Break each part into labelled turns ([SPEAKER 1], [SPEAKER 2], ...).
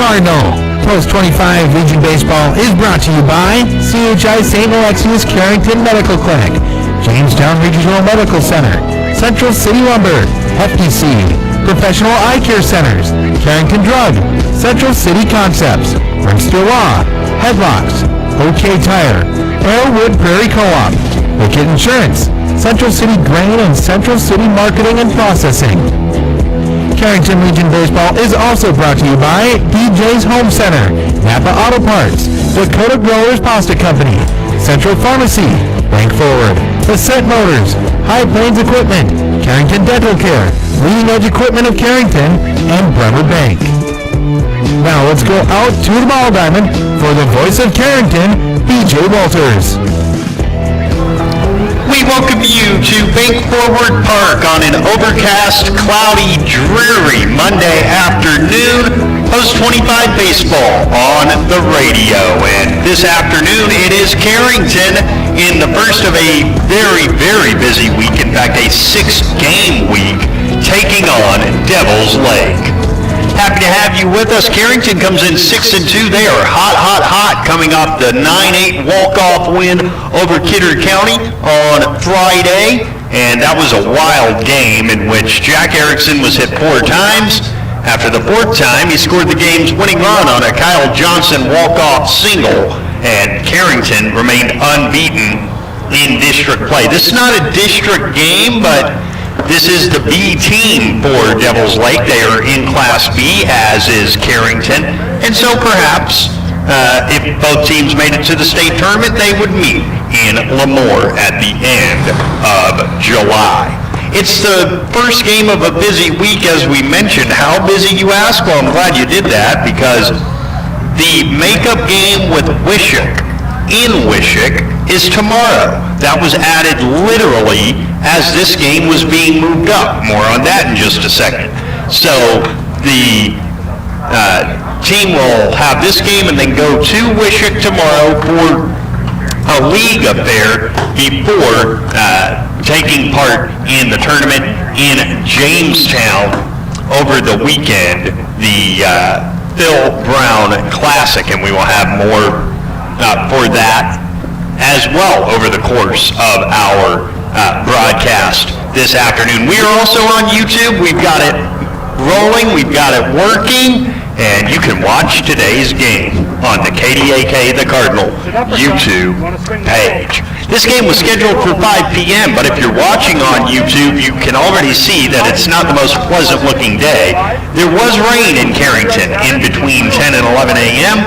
[SPEAKER 1] Cardinal. Post 25 Legion Baseball is brought to you by CHI St. Alexius Carrington Medical Clinic, Jamestown Regional Medical Center, Central City Lumber, Hefty Seed, Professional Eye Care Centers, Carrington Drug, Central City Concepts, Brimster Law, Headlocks, OK Tire, Arrowwood Prairie Co-op, Wicked Insurance, Central City Grain and Central City Marketing and Processing. Carrington Legion Baseball is also brought to you by DJ's Home Center, Napa Auto Parts, Dakota Growers Pasta Company, Central Pharmacy, Bank Forward, Ascent Motors, High Plains Equipment, Carrington Dental Care, Leading Edge Equipment of Carrington, and Bremer Bank. Now let's go out to the ball diamond for the voice of Carrington, BJ Walters.
[SPEAKER 2] We welcome you to Bank Forward Park on an overcast, cloudy, dreary Monday afternoon. Post 25 baseball on the radio. And this afternoon it is Carrington in the first of a very, very busy week. In fact, a 6-game week taking on Devil's Lake. Happy to have you with us. Carrington comes in 6-2. They are hot, coming off the 9-8 walk-off win over Kidder County on Friday. And that was a wild game in which Jack Erickson was hit 4 times. After the 4th time, he scored the game's winning run on a Kyle Johnson walk-off single. And Carrington remained unbeaten in district play. This is not a district game, but this is the B team for Devil's Lake. They are in Class B, as is Carrington. And so perhaps if both teams made it to the state tournament, they would meet in Lemoore at the end of July. It's the first game of a busy week, as we mentioned. How busy, you ask? Well, I'm glad you did that, because the makeup game with Wishick in Wishick is tomorrow. That was added literally as this game was being moved up. More on that in just a second. So the team will have this game and then go to Wishick tomorrow for a league affair before taking part in the tournament in Jamestown over the weekend, the Phil Brown Classic, and we will have more for that as well over the course of our broadcast this afternoon. We are also on YouTube. We've got it rolling, we've got it working, and you can watch today's game on the KDAK The Cardinal YouTube page. This game was scheduled for 5 p.m., but if you're watching on YouTube, you can already see that it's not the most pleasant looking day. There was rain in Carrington in between 10 and 11 a.m.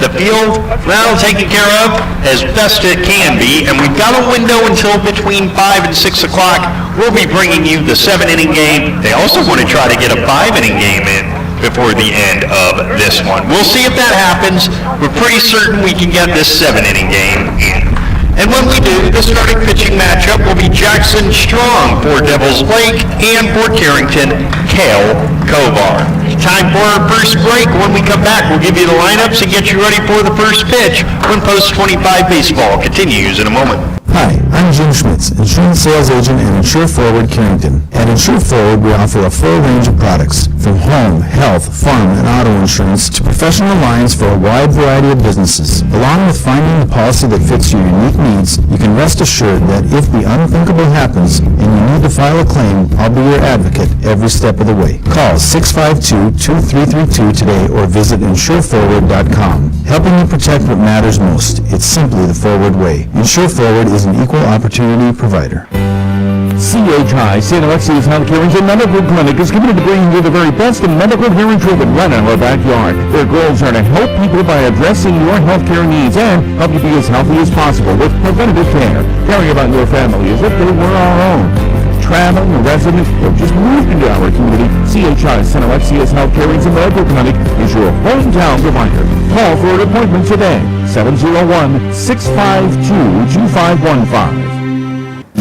[SPEAKER 2] The field, well, taken care of as best it can be, and we've got a window until between 5 and 6 o'clock. We'll be bringing you the 7-inning game. They also want to try to get a 5-inning game in before the end of this one. We'll see if that happens. We're pretty certain we can get this 7-inning game in. And when we do, the starting pitching matchup will be Jackson Strong for Devil's Lake and for Carrington, Cale Kovar. Time for our first break. When we come back, we'll give you the lineups and get you ready for the first pitch when Post 25 baseball continues in a moment.
[SPEAKER 3] Hi, I'm Jim Schmitz, insurance sales agent at Insure Forward Carrington. At Insure Forward, we offer a full range of products, from home, health, farm, and auto insurance to professional lines for a wide variety of businesses. Along with finding the policy that fits your unique needs, you can rest assured that if the unthinkable happens and you need to file a claim, I'll be your advocate every step of the way. Call 652-2332 today or visit insureforward.com. Helping you protect what matters most. It's simply the Forward way. Insure Forward is an equal opportunity provider.
[SPEAKER 4] CHI St. Alexius Health Carrington Medical Clinic is committed to bringing you the very best in medical hearing treatment right in our backyard. Their goals are to help people by addressing your healthcare needs and help you be as healthy as possible with preventative care, caring about your family as if they were our own. Traveling, a resident, or just moved into our community, CHI St. Alexius Health Carrington Medical Clinic is your hometown provider. Call for an appointment today, 701-652-2515.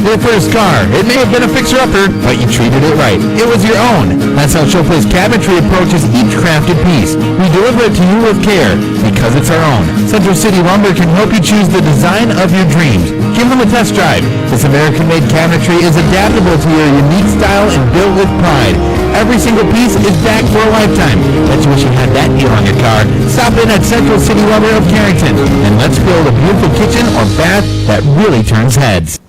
[SPEAKER 1] Your first car. It may have been a fixer-upper, but you treated it right. It was your own. That's how Showplace Cabinetry approaches each crafted piece. We deliver it to you with care, because it's our own. Central City Lumber can help you choose the design of your dreams. Give them a test drive. This American-made cabinetry is adaptable to your unique style and built with pride. Every single piece is back for a lifetime. Let's wish you had that deal on your car. Stop in at Central City Lumber of Carrington, and let's build a beautiful kitchen or bath that really turns heads.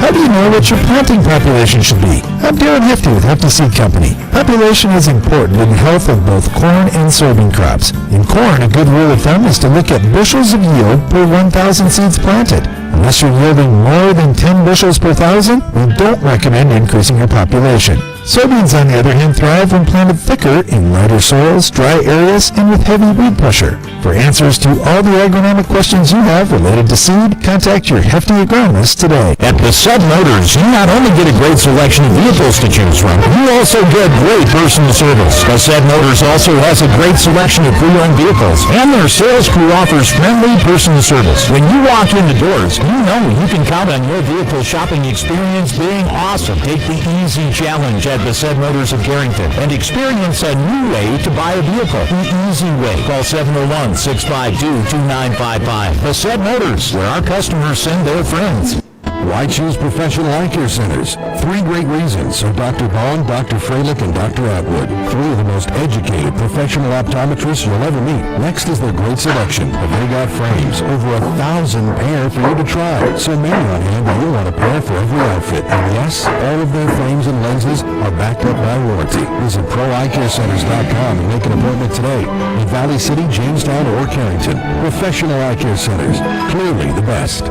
[SPEAKER 3] How do you know what your planting population should be? I'm Darren Hefty with Hefty Seed Company. Population is important in the health of both corn and soybean crops. In corn, a good rule of thumb is to look at bushels of yield per 1,000 seeds planted. Unless you're yielding more than 10 bushels per thousand, we don't recommend increasing your population. Soybeans, on the other hand, thrive when planted thicker in lighter soils, dry areas, and with heavy weed pressure. For answers to all the agronomic questions you have related to seed, contact your Hefty agronomist today.
[SPEAKER 5] At Bassett Motors, you not only get a great selection of vehicles to choose from, you also get great personal service. Bassett Motors also has a great selection of pre-owned vehicles, and their sales crew offers friendly personal service. When you walk in the doors, you know you can count on your vehicle shopping experience being awesome. Take the easy challenge at Bassett Motors of Carrington and experience a new way to buy a vehicle. The easy way. Call 701-652-2955. Bassett Motors, where our customers send their friends.
[SPEAKER 3] Why choose professional eye care centers? 3 great reasons, so Dr. Bond, Dr. Freilich, and Dr. Atwood. 3 of the most educated professional optometrists you'll ever meet. Next is their great selection of They frames, over 1,000 pair for you to try. So many on hand that you'll want a pair for every outfit. And yes, all of their frames and lenses are backed up by warranty. Visit ProEyeCareCenters.com and make an appointment today in Valley City, Jamestown, or Carrington. Professional Eye Care Centers, clearly the best.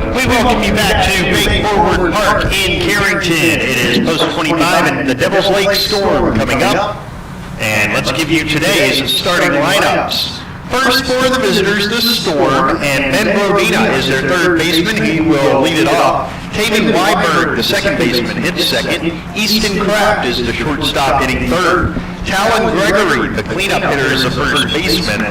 [SPEAKER 2] We welcome you back to Big Forward Park in Carrington. It is post 25 and the Devil's Lake Storm coming up. And let's give you today's starting lineups. First for the visitors, the Storm, and Ben Brodina is their third baseman. He will lead it off. Taven Weiberg, the second baseman, hits second. Easton Kraft is the shortstop, hitting third. Talon Gregory, the cleanup hitter, is the first baseman.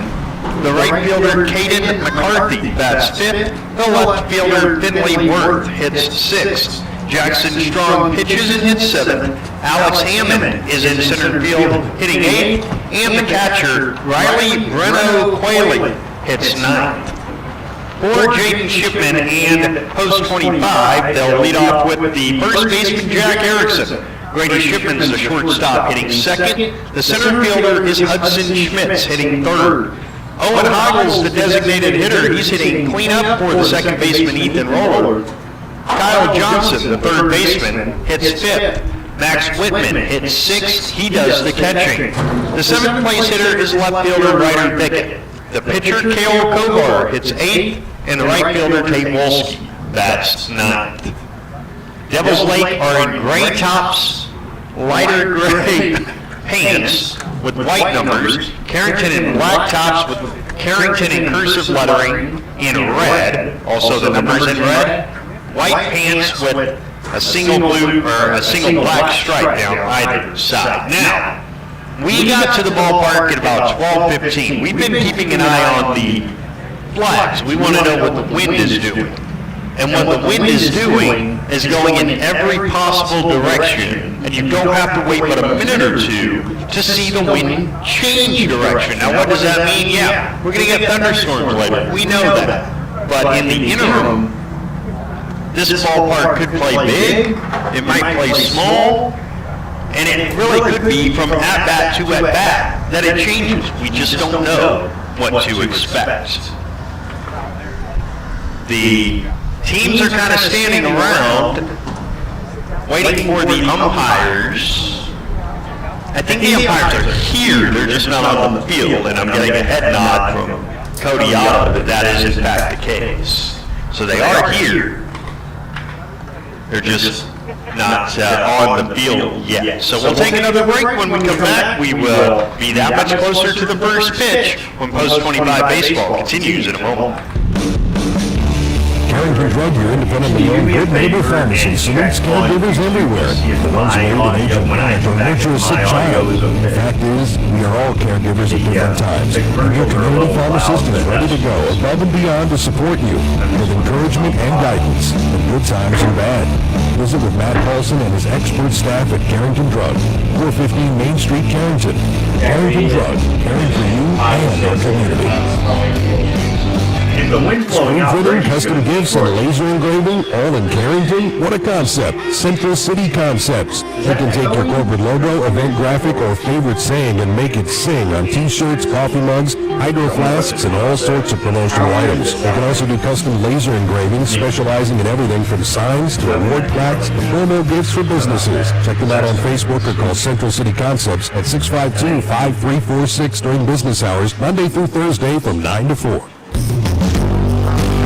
[SPEAKER 2] The right fielder, Caden McCarthy, bats fifth. The left fielder, Finley Worth, hits sixth. Jackson Strong pitches and hits seventh. Alex Hammond is in center field, hitting eighth. And the catcher, Riley Breno Quayle, hits ninth. For Jaden Shipman and post 25, they'll lead off with the first baseman, Jack Erickson. Grady Shipman's the shortstop, hitting second. The center fielder is Hudson Schmitz, hitting third. Owen Hoggles, the designated hitter, he's hitting cleanup for the second baseman, Ethan Roller. Kyle Johnson, the third baseman, hits fifth. Max Whitman hits sixth. He does the catching. The seventh place hitter is left fielder Ryder Pickett. The pitcher, Cale Kovar, hits eighth, and the right fielder, Tate Wolski, bats ninth. Devils Lake are in gray tops, lighter gray pants with white numbers. Carrington in black tops with Carrington in cursive lettering in red, also the numbers in red. White pants with a single blue or a single black stripe down either side. Now, we got to the ballpark at about 12:15. We've been keeping an eye on the flags. We want to know what the wind is doing. And what the wind is doing is going in every possible direction, and you don't have to wait but a minute or two to see the wind change direction. Now, what does that mean? Yeah, we're going to get thunderstorms later. We know that. But in the interim, this ballpark could play big, it might play small, and it really could be from at-bat to at-bat that it changes. We just don't know what to expect. The teams are kind of standing around, waiting for the umpires. I think the umpires are here, they're just not on the field, and I'm getting a head nod from Cody Otto that is in fact the case. So they are here. They're just not on the field yet. So we'll take another break. When we come back, we will be that much closer to the first pitch when Post 25 baseball continues in a moment.
[SPEAKER 3] Carrington Drug, your independently owned good neighbor pharmacy, salutes caregivers everywhere. The ones in old age of mind or nurture a sick child. The fact is, we are all caregivers at different times. And your community pharmacist is ready to go above and beyond to support you with encouragement and guidance in good times and bad. Visit with Matt Paulson and his expert staff at Carrington Drug, 415 Main Street, Carrington. Carrington Drug, caring for you and our community.
[SPEAKER 2] Is the wind blowing out?
[SPEAKER 5] Fitting, custom gifts, and laser engraving, all in Carrington? What a concept. Central City Concepts. They can take your corporate logo, event graphic, or favorite saying and make it sing on t-shirts, coffee mugs, hydro flasks, and all sorts of promotional items. They can also do custom laser engraving, specializing in everything from signs to award plaques to promo gifts for businesses. Check them out on Facebook or call Central City Concepts at 652-5346 during business hours, Monday through Thursday from 9 to 4.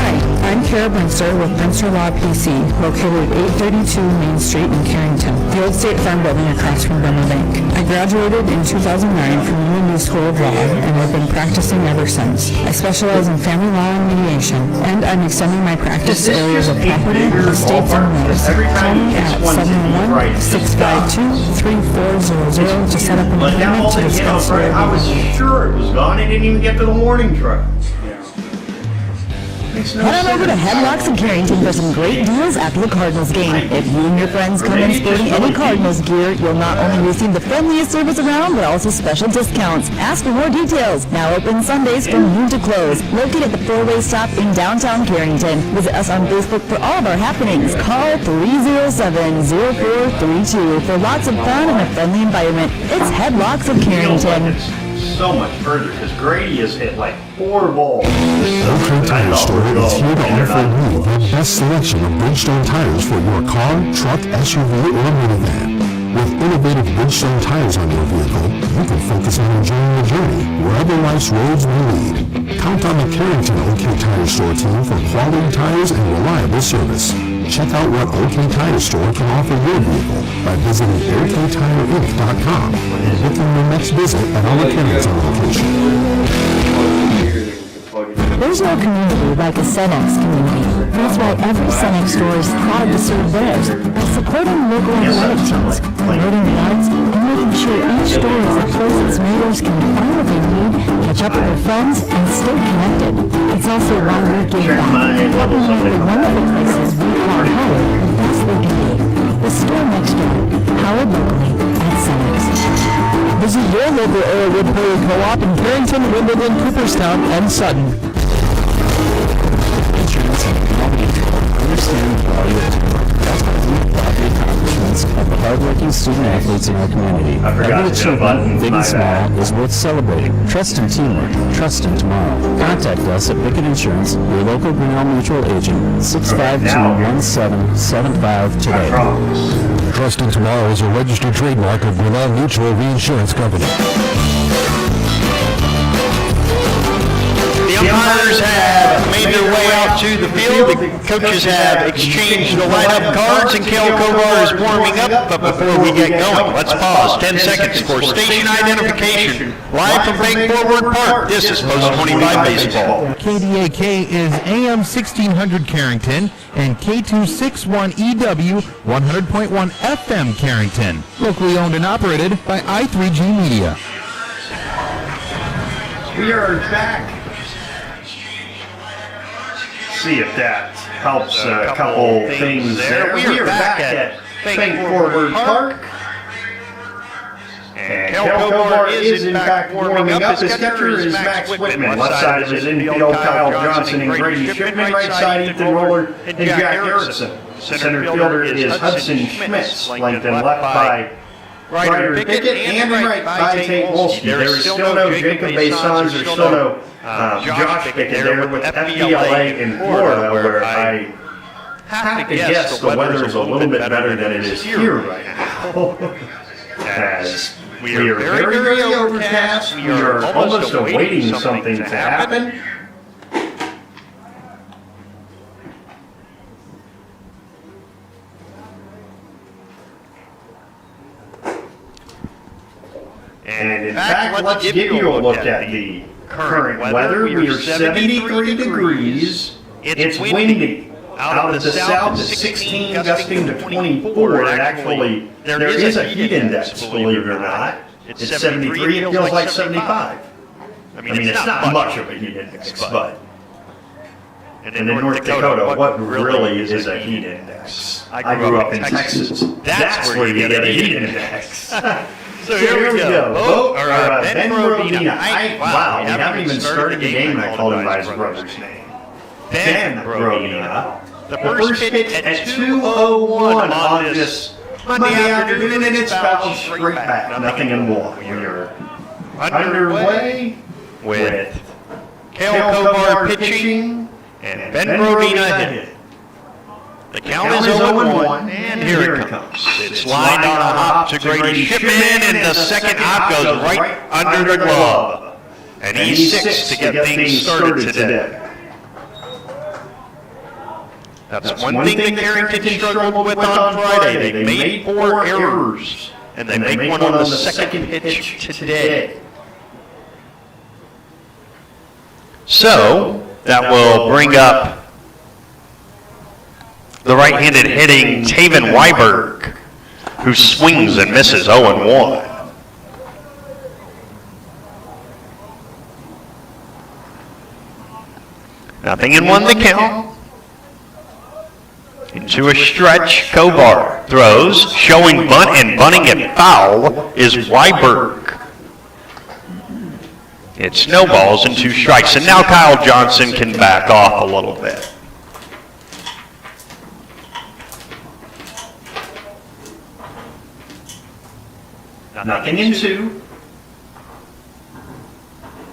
[SPEAKER 6] Hi, I'm Kara Brinster with Brinster Law PC, located at 832 Main Street in Carrington, the old State Farm building across from Bremer Bank. I graduated in 2009 from UND School of Law and have been practicing ever since. I specialize in family law and mediation, and I'm extending my practice to areas of property, estates, and wills. Call me at 701-652-3400 to set up an appointment to discuss your
[SPEAKER 2] I was sure it was gone. It didn't even get to the morning truck.
[SPEAKER 7] Head on over to Headlocks in Carrington for some great deals after the Cardinals game. If you and your friends come in sporting any Cardinals gear, you'll not only receive the friendliest service around, but also special discounts. Ask for more details. Now open Sundays from noon to close. Located at the four-way stop in downtown Carrington. Visit us on Facebook for all of our happenings. Call 307-0432 for lots of fun and a friendly environment. It's Headlocks of Carrington.
[SPEAKER 2] So much further because Grady has hit like 4 balls.
[SPEAKER 3] OK Tire Store is here to offer you the best selection of Bridgestone tires for your car, truck, SUV, or minivan. With innovative Bridgestone tires on your vehicle, you can focus on enjoying the journey wherever life's roads may lead. Count on the Carrington OK Tire Store team for quality tires and reliable service. Check out what OK Tire Store can offer your vehicle by visiting oktireinc.com and booking your next visit at our Carrington location.
[SPEAKER 7] There's no community like a Cenex community. That's why every Cenex store is proud to serve theirs by supporting local athletic teams, promoting the arts, and making sure each store is a place its neighbors can find what they need, catch up with their friends, and stay connected. It's also why we give back, helping make the wonderful places we call home the best they can be. The store next door, powered locally at Cenex.
[SPEAKER 4] Visit your local area wood player co-op in Carrington, Wimbledon, Cooperstown, and Sutton.
[SPEAKER 3] Understand the value of teamwork. That's why we applaud the accomplishments of the hardworking student athletes in our community.
[SPEAKER 2] I forgot
[SPEAKER 3] Every
[SPEAKER 2] to hit a button.
[SPEAKER 3] achievement, big
[SPEAKER 2] My
[SPEAKER 3] and small,
[SPEAKER 2] bad.
[SPEAKER 3] is worth celebrating. Trust in teamwork. Trust in tomorrow. Contact us at Bickett Insurance, your local Grinnell Mutual agent, 652-1775
[SPEAKER 2] I
[SPEAKER 3] today.
[SPEAKER 2] promise.
[SPEAKER 5] Trust in Tomorrow is a registered trademark of Grinnell Mutual Reinsurance Company.
[SPEAKER 2] The umpires have made their way out to the field. The coaches have exchanged the lineup cards, and Kel Kovar is warming up. But before we get going, let's pause 10 seconds for station identification. Live from Bank Forward Park, this is Post 25 Baseball.
[SPEAKER 1] KDAK is AM 1600 Carrington and K261EW 100.1 FM Carrington. Locally owned and operated by I3G Media.
[SPEAKER 2] We are back. See if that helps a couple things there. We are back at Bank Forward Park. And Kel Kovar is in fact warming up. His catcher is Max Whitman. Left side of his infield, Kyle Johnson and Grady Shipman. Right side, Ethan Roller and Jack Harrison. Center fielder is Hudson Schmitz, flanked and left by Ryder Pickett and right by Tate Wolski. There is still no Jacob Basons. There's still no Josh Pickett there with FBLA in Florida, where I have to guess the weather is a little bit better than it is here right now. As we are very, very overcast. We are almost awaiting something to happen. And in fact, let's give you a look at the current weather. We are 73 degrees. It's windy. Out of the south, it's 16, gusting to 24. And actually, there is a heat index, believe it or not. It's 73, it feels like 75. I mean, it's not much of a heat index, but... And in North Dakota, what really is a heat index? I grew up in Texas. That's where you get a heat index. So here we go. Ben Robina. Wow, we haven't even started the game and I called him by his brother's name. Ben Brodina. The first pitch at 2:01 on this Monday afternoon, and it's fouled straight back. Nothing in one. You're underway with Cale Kovar pitching and Ben Brodina hitting. The count is 0-1, and here it comes. It's lined on a hop to Grady Shipman, and the second hop goes right under the glove. And he's 6 to get things started today. That's one thing that Carrington struggled with on Friday. They made 4 errors, and they make one on the second pitch today. So, that will bring up the right-handed hitting Taven Weiberg, who swings and misses 0-1. Nothing in one, the count. Into a stretch, Kovar throws, showing bunt, and bunting it foul is Weiberg. It snowballs in 2 strikes, and now Kyle Johnson can back off a little bit. Nothing in 2.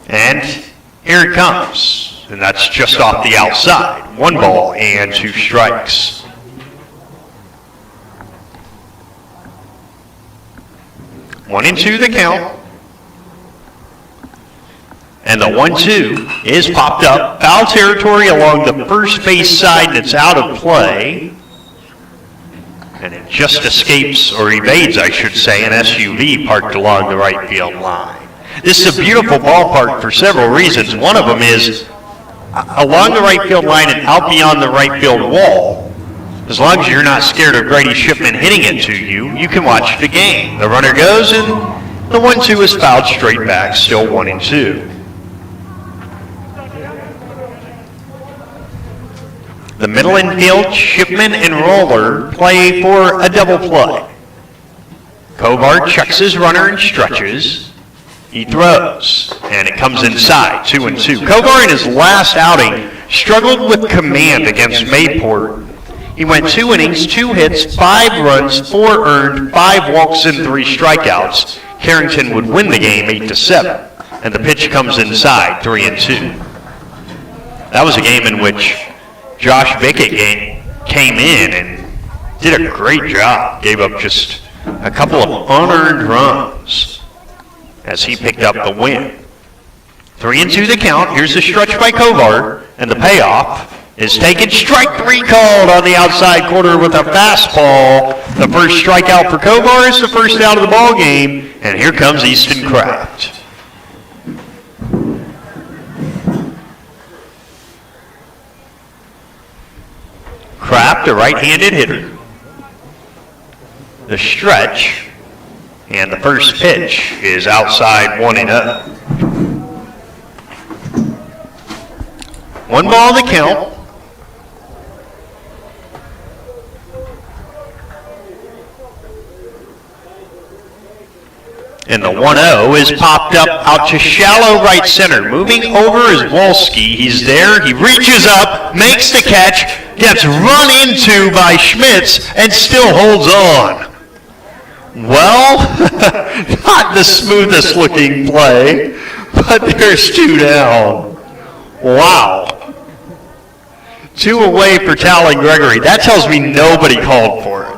[SPEAKER 2] And here it comes. And that's just off the outside. 1 ball and 2 strikes. One and two the count. And the 1-2 is popped up. Foul territory along the first base side, and it's out of play. And it just escapes, or evades, I should say, an SUV parked along the right field line. This is a beautiful ballpark for several reasons. One of them is along the right field line and out beyond the right field wall. As long as you're not scared of Grady Shipman hitting it to you, you can watch the game. The runner goes, and the 1-2 is fouled straight back, still 1-2. The middle infield, Shipman and Roller play for a double play. Kovar checks his runner and stretches. He throws, and it comes inside, 2-2. Kovar in his last outing struggled with command against Mayport. He went 2 innings, 2 hits, 5 runs, 4 earned, 5 walks, and 3 strikeouts. Carrington would win the game 8-7, and the pitch comes inside, 3-2. That was a game in which Josh Bickett came in and did a great job. Gave up just a couple of unearned runs as he picked up the win. 3-2 the count. Here's the stretch by Kovar, and the payoff is taken. Strike 3 called on the outside corner with a fastball. The first strikeout for Kovar is the first out of the ball game, and here comes Easton Kraft. Kraft, a right-handed hitter. The stretch, and the first pitch is outside 1-0. 1 ball the count. And the 1-0 is popped up out to shallow right center. Moving over is Wolski. He's there. He reaches up, makes the catch, gets run into by Schmitz, and still holds on. Well, not the smoothest looking play, but there's 2 down. Wow. 2 away for Talon Gregory. That tells me nobody called for it.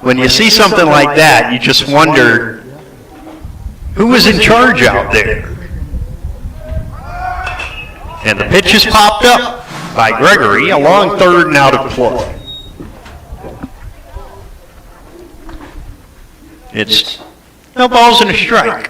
[SPEAKER 2] When you see something like that, you just wonder, who was in charge out there? And the pitch is popped up by Gregory along third and out of play. It's no balls and a strike.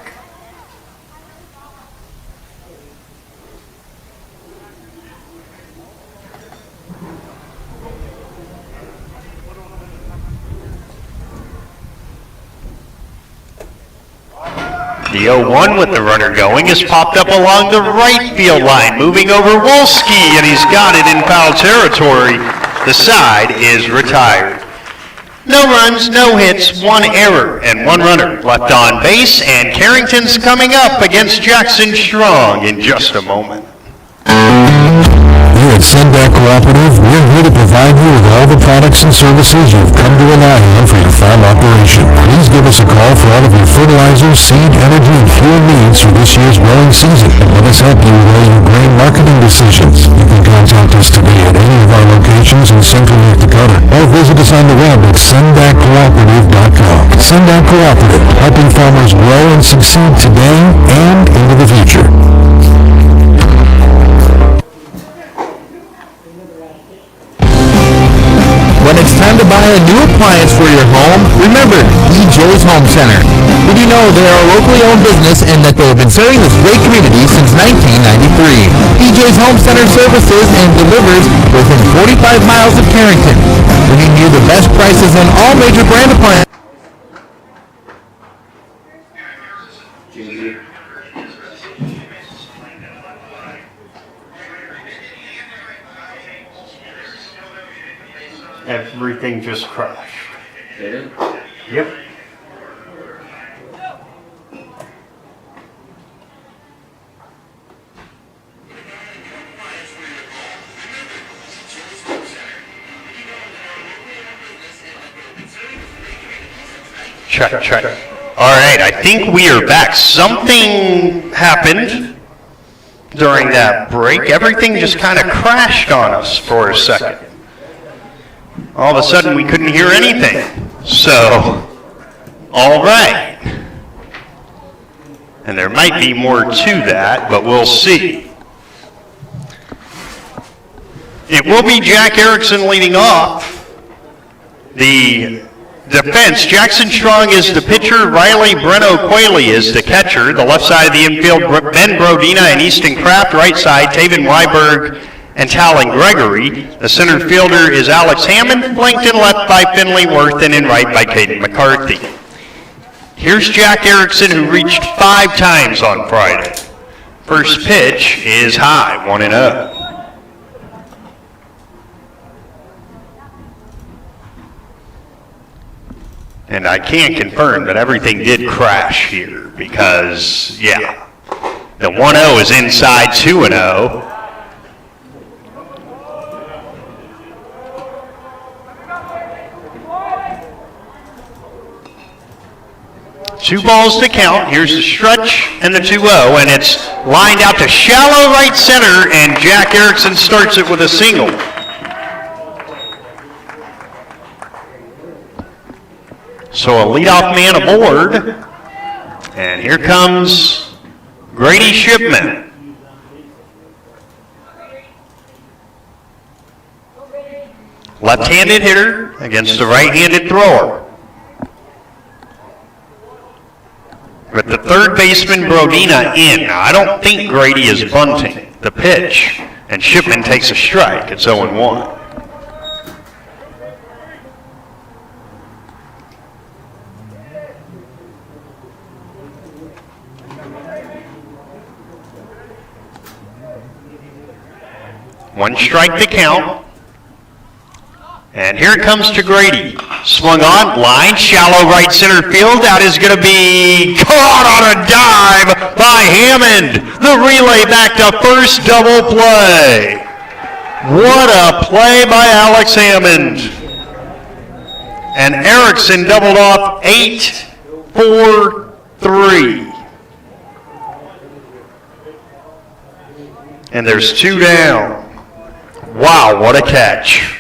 [SPEAKER 2] The 0-1 with the runner going is popped up along the right field line, moving over Wolski, and he's got it in foul territory. The side is retired. No runs, no hits, 1 error, and 1 runner left on base, and Carrington's coming up against Jackson Strong in just a moment.
[SPEAKER 5] You At Sendak Cooperative, we're here to provide you with all the products and services you've come to rely on for your farm operation. Please give us a call for all of your fertilizer, seed, energy, and fuel needs for this year's growing season, and let us help you with all your grain marketing decisions. You can contact us today at any of our locations in central North Dakota, or visit us on the web at sendakcooperative.com. Sendak Cooperative, helping farmers grow and succeed today and into the future.
[SPEAKER 1] When it's time to buy a new appliance for your home, remember EJ's Home Center. Did you know they are a locally owned business and that they have been serving this great community since 1993? EJ's Home Center services and delivers within 45 miles of Carrington, bringing you the best prices on all major brand appliances.
[SPEAKER 2] Everything just crashed.
[SPEAKER 8] Did it?
[SPEAKER 2] Yep. Check. All right, I think we are back. Something happened during that break. Everything just kind of crashed on us for a second. All of a sudden, we couldn't hear anything. So, all right. And there might be more to that, but we'll see. It will be Jack Erickson leading off. The defense, Jackson Strong is the pitcher, Riley Breno-Qualey is the catcher. The left side of the infield, Ben Brodina and Easton Kraft. Right side, Taven Weiberg and Talon Gregory. The center fielder is Alex Hammond, flanked in left by Finley Worthen and right by Caden McCarthy. Here's Jack Erickson, who reached 5 times on Friday. First pitch is high, 1-0. And I can confirm that everything did crash here because, yeah, the 1-0 is inside 2-0. 2 balls to count. Here's the stretch and the 2-0, and it's lined out to shallow right center, and Jack Erickson starts it with a single. So a leadoff man aboard, and here comes Grady Shipman. Left-handed hitter against the right-handed thrower. With the third baseman, Brodina, in. Now, I don't think Grady is bunting the pitch, and Shipman takes a strike. It's 0-1. One strike to count. And here it comes to Grady. Swung on, line, shallow right center field. That is going to be caught on a dive by Hammond. The relay back to first, double play. What a play by Alex Hammond. And Erickson doubled off 8-4-3. And there's 2 down. Wow, what a catch.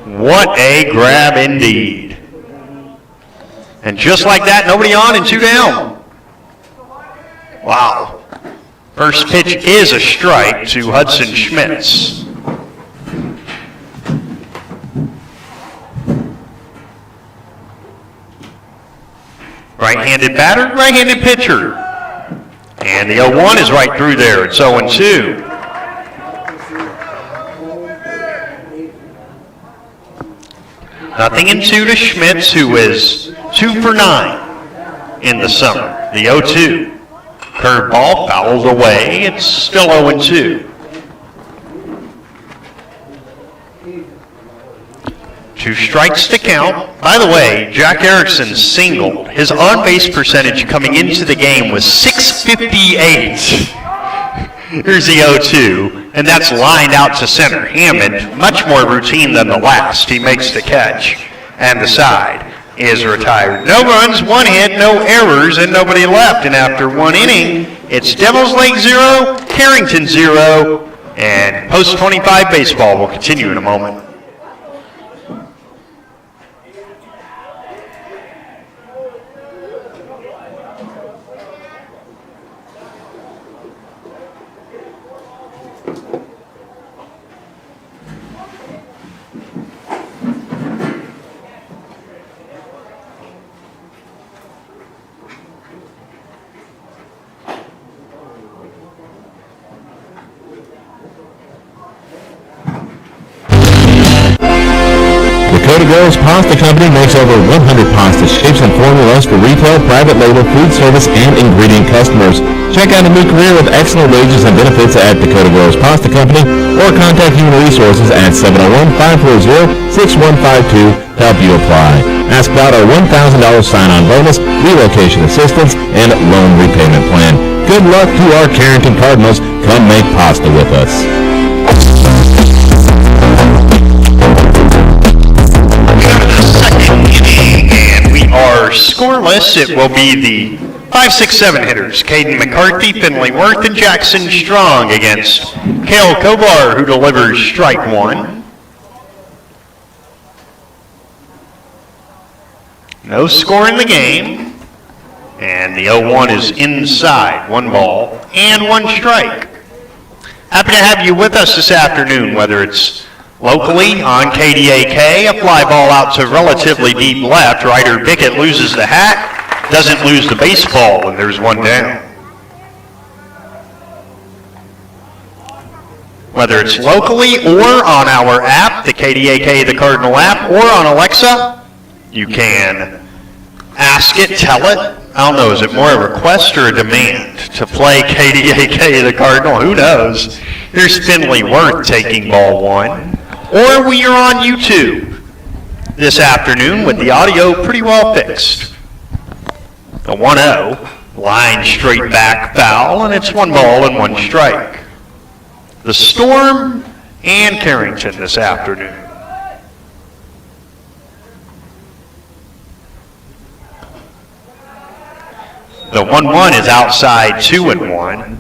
[SPEAKER 2] What a grab indeed. And just like that, nobody on and 2 down. Wow. First pitch is a strike to Hudson Schmitz. Right-handed batter, right-handed pitcher. And the 0-1 is right through there. It's 0-2. Nothing in 2 to Schmitz, who is 2 for 9 in the summer. The 0-2. Curveball fouled away. It's still 0-2. 2 strikes to count. By the way, Jack Erickson singled. His on-base percentage coming into the game was .658. Here's the 0-2, and that's lined out to center. Hammond, much more routine than the last. He makes the catch, and the side is retired. No runs, one hit, no errors, and nobody left. And after one inning, it's Devils Lake 0, Carrington 0, and post 25 baseball will continue in a moment.
[SPEAKER 5] Dakota Girls Pasta Company makes over 100 pasta shapes and formulas for retail, private label, food service, and ingredient customers. Check out a new career with excellent wages and benefits at Dakota Girls Pasta Company or contact Human Resources at 701-540-6152 to help you apply. Ask about our $1,000 sign-on bonus, relocation assistance, and loan repayment plan. Good luck to our Carrington Cardinals. Come make pasta with us.
[SPEAKER 2] Are scoreless. It will be the 5-6-7 hitters, Caden McCarthy, Finley Worth, and Jackson Strong against Cale Kovar, who delivers strike one. No score in the game, and the 0-1 is inside. 1 ball and 1 strike. Happy to have you with us this afternoon, whether it's locally on KDAK, a fly ball out to relatively deep left. Ryder Bickett loses the hat, doesn't lose the baseball, and there's one down. Whether it's locally or on our app, the KDAK, the Cardinal app, or on Alexa, you can ask it, tell it. I don't know, is it more a request or a demand to play KDAK, the Cardinal? Who knows? Here's Finley Worth taking ball 1. Or we are on YouTube this afternoon with the audio pretty well fixed. The 1-0, line straight back foul, and it's 1 ball and 1 strike. The Storm and Carrington this afternoon. The 1-1 is outside 2-1.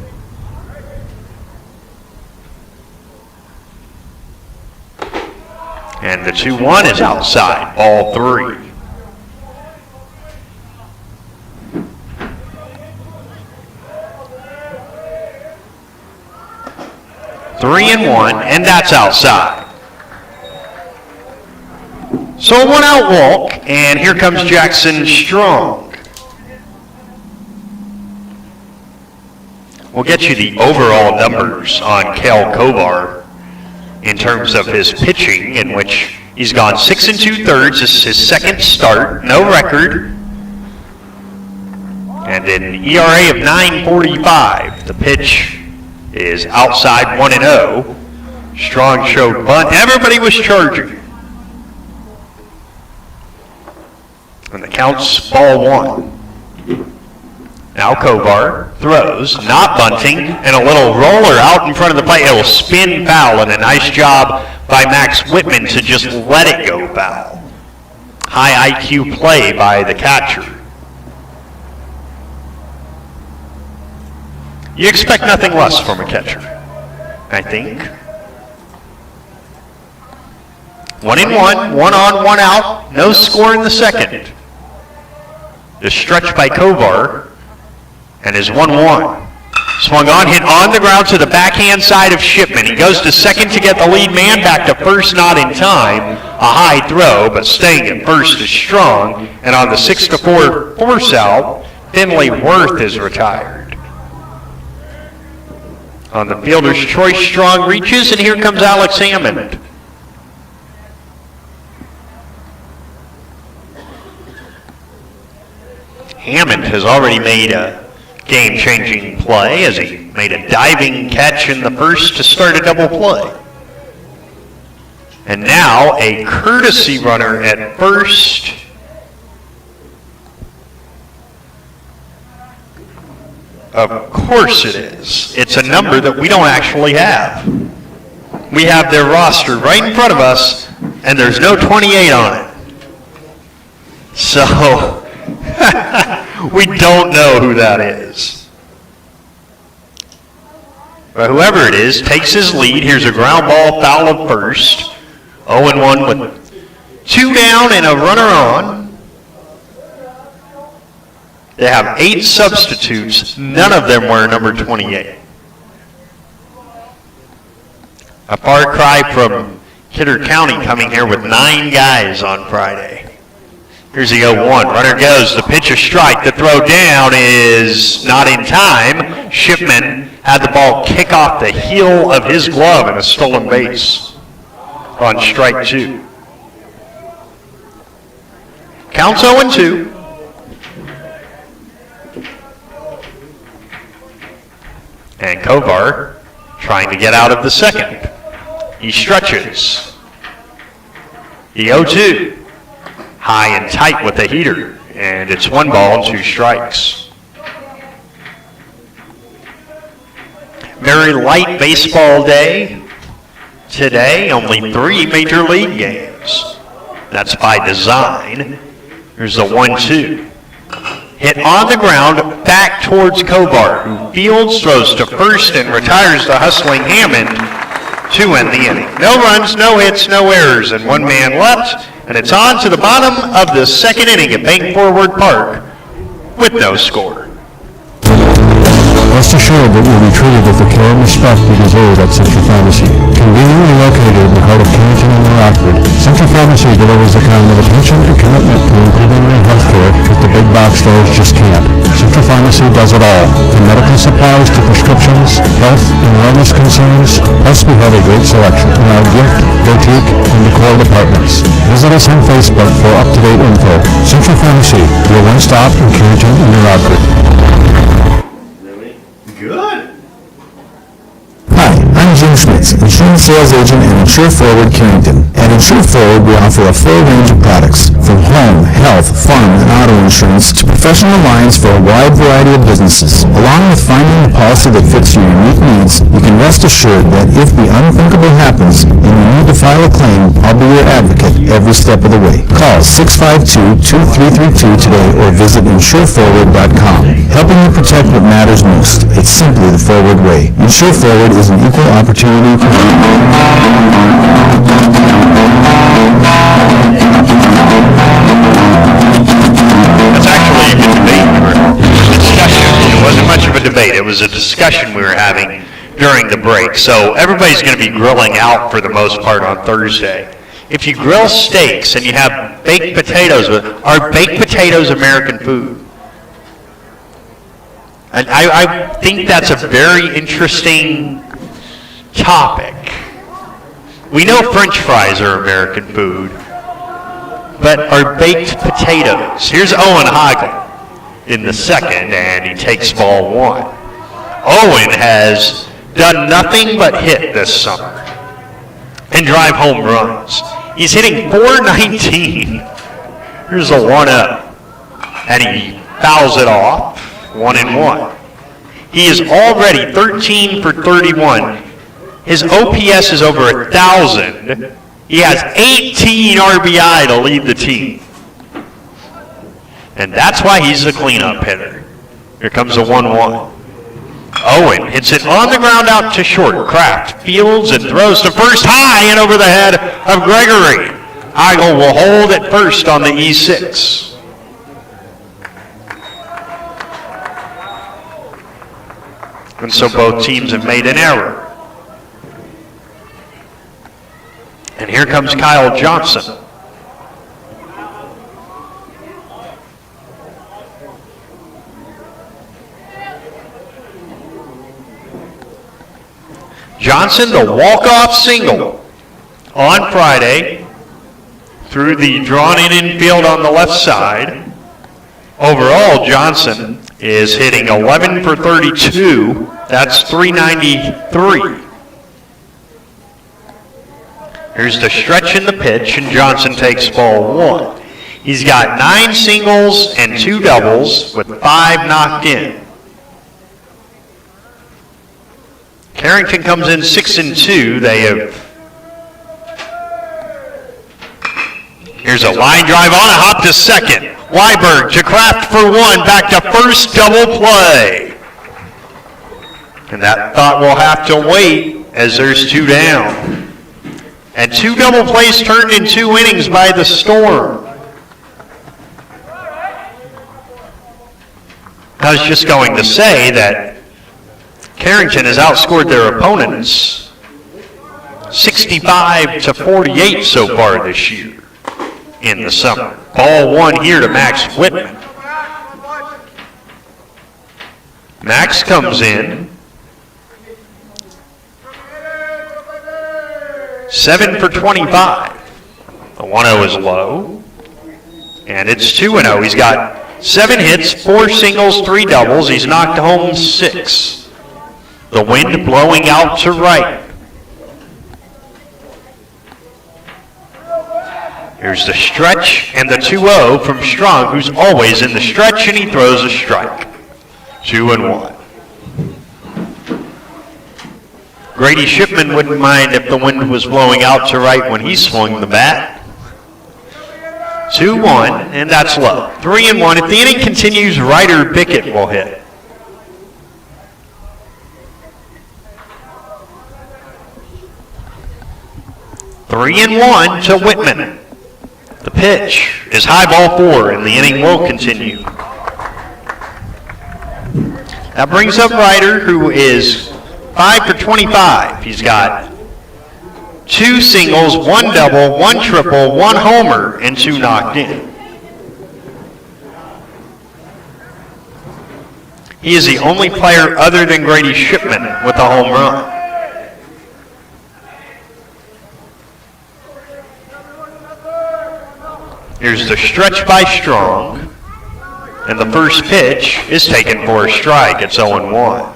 [SPEAKER 2] And the 2-1 is outside, ball 3. Three and 1, and that's outside. So a 1-out walk, and here comes Jackson Strong. We'll get you the overall numbers on Cale Kovar in terms of his pitching, in which he's gone 6 2/3. This is his second start, no record, and an ERA of 9.45. The pitch is outside 1-0. Strong showed bunt. Everybody was charging. And the count's ball 1. Now Kovar throws, not bunting, and a little roller out in front of the plate. It will spin foul, and a nice job by Max Whitman to just let it go foul. High IQ play by the catcher. You expect nothing less from a catcher, I think. 1-1, 1 on, 1 out, no score in the second. The stretch by Kovar. And is 1-1. Swung on, hit on the ground to the backhand side of Shipman. He goes to second to get the lead man, back to first, not in time. A high throw, but staying at first is Strong. And on the 6-4 force out, Finley Worth is retired. On the fielder's choice, Strong reaches, and here comes Alex Hammond. Hammond has already made a game-changing play as he made a diving catch in the first to start a double play. And now a courtesy runner at first. Of course it is. It's a number that we don't actually have. We have their roster right in front of us, and there's no 28 on it. So, we don't know who that is. But whoever it is takes his lead. Here's a ground ball foul at first. 0-1 with 2 down and a runner on. They have 8 substitutes. None of them wear number 28. A far cry from Kidder County coming here with 9 guys on Friday. Here's the 0-1. Runner goes. The pitch, a strike. The throw down is not in time. Shipman had the ball kick off the heel of his glove and a stolen base on strike 2. Counts 0-2. And Kovar trying to get out of the second. He stretches. The 0-2. High and tight with the heater. And it's 1 ball and 2 strikes. Very light baseball day. Today, only 3 major league games. That's by design. Here's the 1-2. Hit on the ground, back towards Kovar, who fields, throws to first, and retires the hustling Hammond to end the inning. No runs, no hits, no errors, and 1 man left, and it's on to the bottom of the second inning at Bank Forward Park with no score.
[SPEAKER 3] Rest assured that you'll be treated with the care and respect you deserve at Central Pharmacy. Conveniently located in the heart of Carrington and Rockford, Central Pharmacy delivers the kind of attention and commitment to improving your health care that the big box stores just can't. Central Pharmacy does it all, from medical supplies to prescriptions, health and wellness concerns, plus we have a great selection in our gift, boutique, and decor departments. Visit us on Facebook for up-to-date info. Central Pharmacy, your one-stop in Carrington and Rockford.
[SPEAKER 2] Good.
[SPEAKER 3] Hi, I'm Jim Schmitz, insurance sales agent at Insure Forward Carrington. At Insure Forward, we offer a full range of products, from home, health, farm, and auto insurance to professional lines for a wide variety of businesses. Along with finding the policy that fits your unique needs, you can rest assured that if the unthinkable happens and you need to file a claim, I'll be your advocate every step of the way. Call 652-2332 today or visit insureforward.com. Helping you protect what matters most. It's simply the Forward way. Insure Forward is an equal opportunity community.
[SPEAKER 2] That's actually a good debate. It wasn't much of a debate. It was a discussion we were having during the break. So everybody's going to be grilling out for the most part on Thursday. If you grill steaks and you have baked potatoes, are baked potatoes American food? And I think that's a very interesting topic. We know French fries are American food, but are baked potatoes? Here's Owen Hoggle in the second, and he takes ball 1. Owen has done nothing but hit this summer and drive home runs. He's hitting .419. Here's a 1-0, and he fouls it off. 1-1. He is already 13 for 31. His OPS is over 1,000. He has 18 RBI to lead the team. And that's why he's the cleanup hitter. Here comes a 1-1. Owen hits it on the ground out to short. Kraft fields and throws to first high and over the head of Gregory. Heigl will hold at first on the E6. And so both teams have made an error. And here comes Kyle Johnson. Johnson, the walk-off single on Friday through the drawn-in infield on the left side. Overall, Johnson is hitting 11 for 32. That's 393. Here's the stretch in the pitch, and Johnson takes ball 1. He's got 9 singles and 2 doubles with 5 knocked in. Carrington comes in 6-2. They have. Here's a line drive on a hop to second. Weiberg to Kraft for one, back to first, double play. And that thought will have to wait as there's 2 down. And 2 double plays turned in 2 innings by the Storm. I was just going to say that Carrington has outscored their opponents 65-48 so far this year in the summer. Ball 1 here to Max Whitman. Max comes in 7 for 25. The 1-0 is low, and it's 2-0. He's got 7 hits, 4 singles, 3 doubles. He's knocked home 6. The wind blowing out to right. Here's the stretch and the 2-0 from Strong, who's always in the stretch, and he throws a strike. 2-1. Grady Shipman wouldn't mind if the wind was blowing out to right when he swung the bat. 2-1, and that's low. 3-1. If the inning continues, Ryder Bickett will hit. Three and 1 to Whitman. The pitch is high ball 4, and the inning will continue. That brings up Ryder, who is 5 for 25. He's got 2 singles, 1 double, 1 triple, 1 homer, and 2 knocked in. He is the only player other than Grady Shipman with a home run. Here's the stretch by Strong, and the first pitch is taken for a strike. It's 0-1.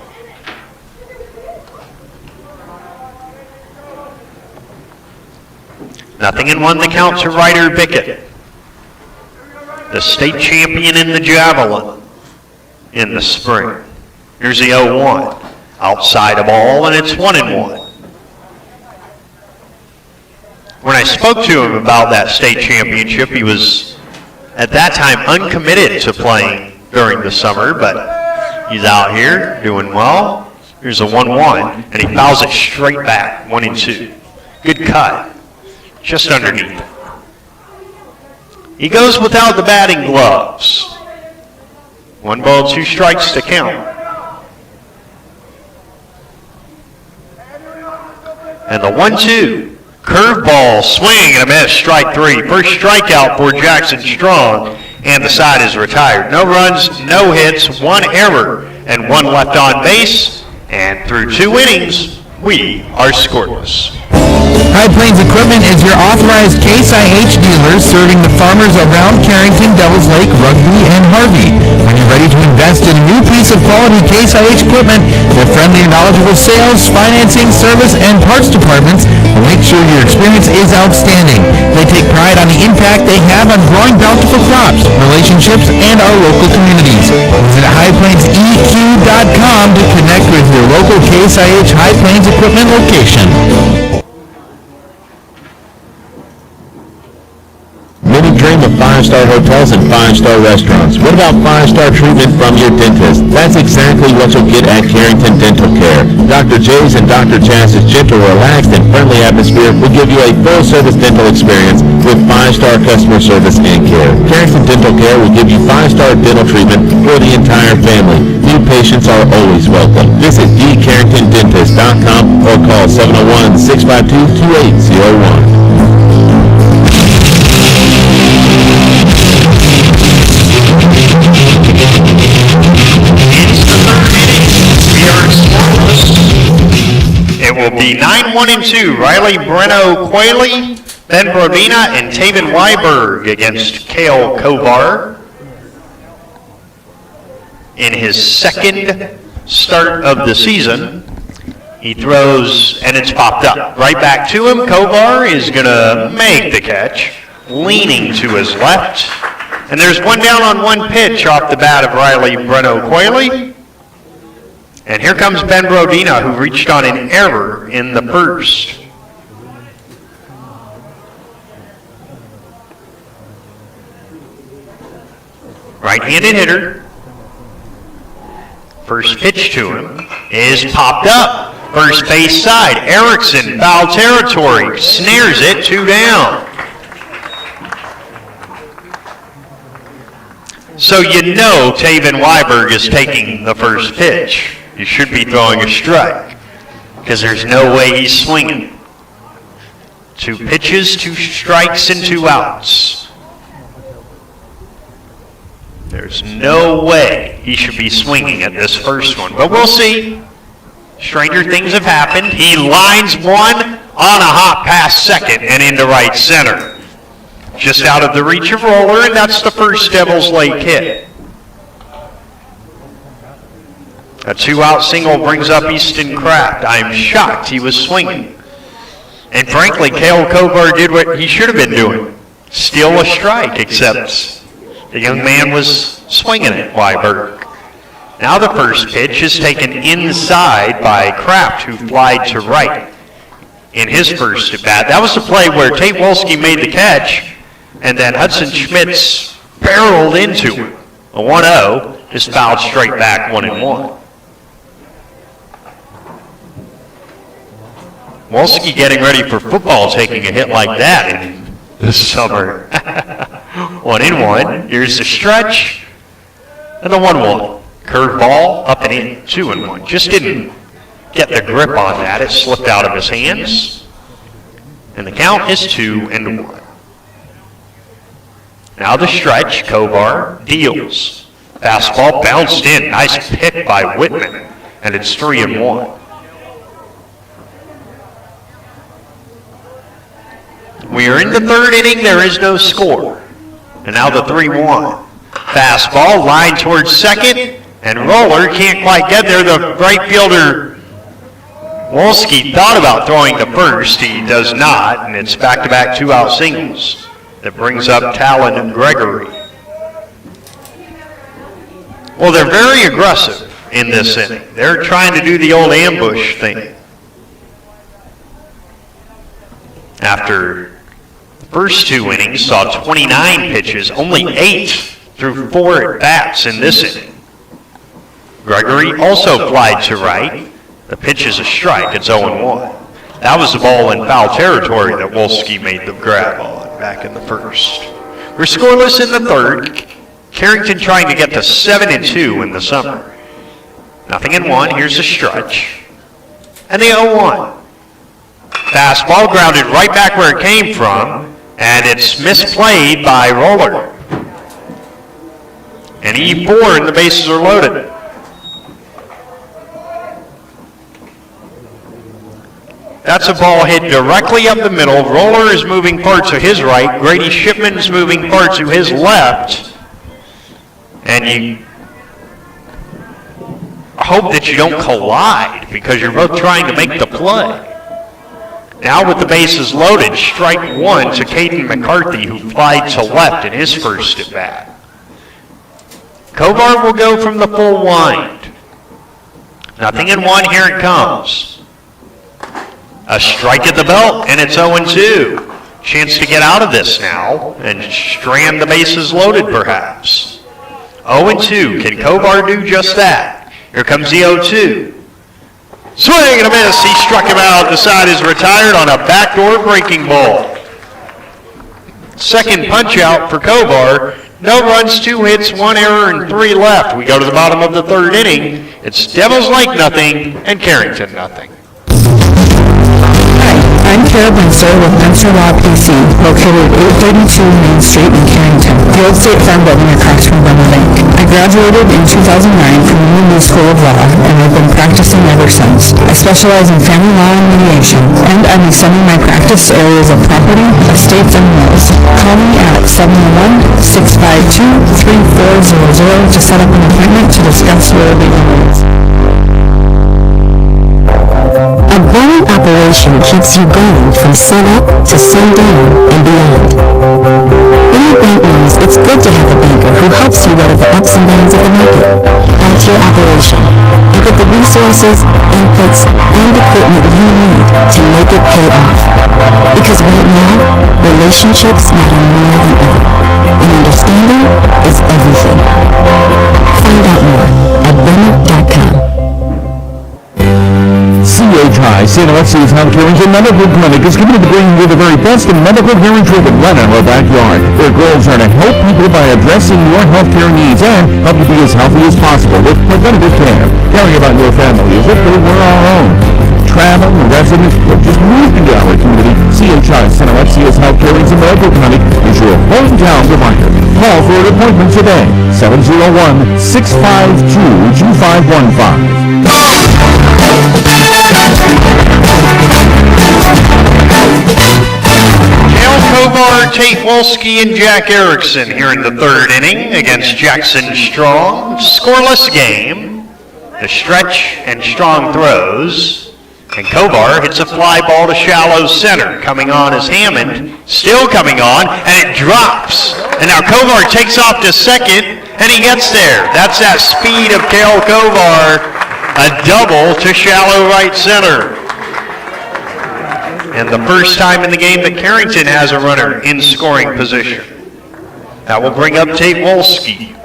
[SPEAKER 2] Nothing in 1 the count to Ryder Bickett, the state champion in the javelin in the spring. Here's the 0-1. Outside a ball, and it's 1-1. When I spoke to him about that state championship, he was at that time uncommitted to playing during the summer, but he's out here doing well. Here's a 1-1, and he fouls it straight back, 1-2. Good cut, just underneath. He goes without the batting gloves. 1 ball, 2 strikes to count. And the 1-2. Curveball, swing and a miss, strike 3. First strikeout for Jackson Strong, and the side is retired. No runs, no hits, 1 error, and 1 left on base. And through 2 innings, we are scoreless.
[SPEAKER 1] High Plains Equipment is your authorized Case IH dealer serving the farmers around Carrington, Devils Lake, Rugby, and Harvey. When you're ready to invest in a new piece of quality Case IH equipment, their friendly and knowledgeable sales, financing, service, and parts departments will make sure your experience is outstanding. They take pride on the impact they have on growing bountiful crops, relationships, and our local communities. Visit HighPlainsEQ.com to connect with your local Case IH High Plains Equipment location.
[SPEAKER 5] Many dream of 5-star hotels and 5-star restaurants. What about 5-star treatment from your dentist? That's exactly what you'll get at Carrington Dental Care. Dr. J's and Dr. Jazz's gentle, relaxed, and friendly atmosphere will give you a full-service dental experience with 5-star customer service and care. Carrington Dental Care will give you 5-star dental treatment for the entire family. New patients are always welcome. Visit dcarringtondentist.com or call 701-652-2801.
[SPEAKER 2] It will be 9-1-2. Riley Breno-Quayle, Ben Brodina, and Taven Weiberg against Cale Kovar in his second start of the season. He throws, and it's popped up. Right back to him. Kovar is going to make the catch, leaning to his left. And there's 1 down on 1 pitch off the bat of Riley Breno-Quayle. And here comes Ben Brodina, who reached on an error in the first. Right-handed hitter. First pitch to him is popped up. First base side. Erickson, foul territory. Snares it, 2 down. So you know Taven Weiberg is taking the first pitch. You should be throwing a strike because there's no way he's swinging. 2 pitches, 2 strikes, and 2 outs. There's no way he should be swinging at this first one, but we'll see. Stranger things have happened. He lines one on a hop past second and into right center. Just out of the reach of Roller, and that's the first Devils Lake hit. A 2-out single brings up Easton Kraft. I'm shocked he was swinging. And frankly, Cale Kovar did what he should have been doing. Steal a strike, except the young man was swinging at Weiberg. Now the first pitch is taken inside by Kraft, who flied to right in his first at-bat. That was the play where Tate Wolski made the catch, and then Hudson Schmitz barreled into him. A 1-0, just fouled straight back 1-1. Wolski getting ready for football, taking a hit like that in this summer. 1-1. Here's the stretch, and the 1-1. Curved ball up and in, 2-1. Just didn't get the grip on that. It slipped out of his hands, and the count is 2-1. Now the stretch. Kovar deals. Fastball bounced in. Nice pick by Whitman, and it's 3-1. We are in the third inning. There is no score. And now the 3-1. Fastball, line towards second, and Roller can't quite get there. The right fielder, Wolski, thought about throwing to first. He does not, and it's back-to-back 2-out singles that brings up Talon and Gregory. Well, they're very aggressive in this inning. They're trying to do the old ambush thing. After the first 2 innings, saw 29 pitches, only 8 through 4 at-bats in this inning. Gregory also flied to right. The pitch is a strike. It's 0-1. That was the ball in foul territory that Wolski made the grab on back in the first. We're scoreless in the third. Carrington trying to get to 7-2 in the summer. 0-1. Here's the stretch. And the 0-1. Fastball grounded right back where it came from, and it's misplayed by Roller. And E4 and the bases are loaded. That's a ball hit directly up the middle. Roller is moving far to his right. Grady Shipman is moving far to his left. And you hope that you don't collide because you're both trying to make the play. Now with the bases loaded, strike 1 to Caden McCarthy, who flied to left in his first at-bat. Kovar will go from the full wind. 0-1, here it comes. A strike at the belt, and it's 0-2. Chance to get out of this now and strand the bases loaded, perhaps. 0-2. Can Kovar do just that? Here comes the 0-2. Swing and a miss. He struck him out. The side is retired on a backdoor breaking ball. Second punch out for Kovar. No runs, 2 hits, 1 error, and 3 left. We go to the bottom of the third inning. It's Devils Lake 0 and Carrington 0.
[SPEAKER 6] I'm Kara Brinster with Spencer Law PC, located at 832 Main Street in Carrington, the old State Farm building across from Burma Bank. I graduated in 2009 from the New School of Law, and I've been practicing ever since. I specialize in family law and mediation, and I'm extending my practice to areas of property, estates, and wills. Call me at 701-652-3400 to set up an appointment to discuss your legal needs.
[SPEAKER 7] A growing operation keeps you going from sunup to sundown and beyond. Any bank knows it's good to have a banker who helps you weather the ups and downs of the market. Add to your operation and get the resources resources, inputs, and equipment you need to make it pay off. Because right now, relationships matter more than ever, and understanding is everything. Find out more at Bennett.com.
[SPEAKER 4] CHI, St. Alexius Health Carrington Medical Clinic is committed to bringing you the very best in medical hearing treatment right in our backyard. Their goals are to help people by addressing your healthcare needs and help you be as healthy as possible with preventative care. Caring about your family as if they were our own. Travel, residents, or just moved into our community, CHI, St. Alexius Health Carrington Medical Clinic is your hometown provider. Call for an appointment today, 701-652-2515.
[SPEAKER 2] Dale Kovar, Tate Wolski, and Jack Erickson here in the third inning against Jackson Strong. Scoreless game. The stretch and Strong throws. And Kovar hits a fly ball to shallow center. Coming on is Hammond. Still coming on, and it drops. And now Kovar takes off to second, and he gets there. That's that speed of Dale Kovar. A double to shallow right center. And the first time in the game that Carrington has a runner in scoring position. That will bring up Tate Wolski.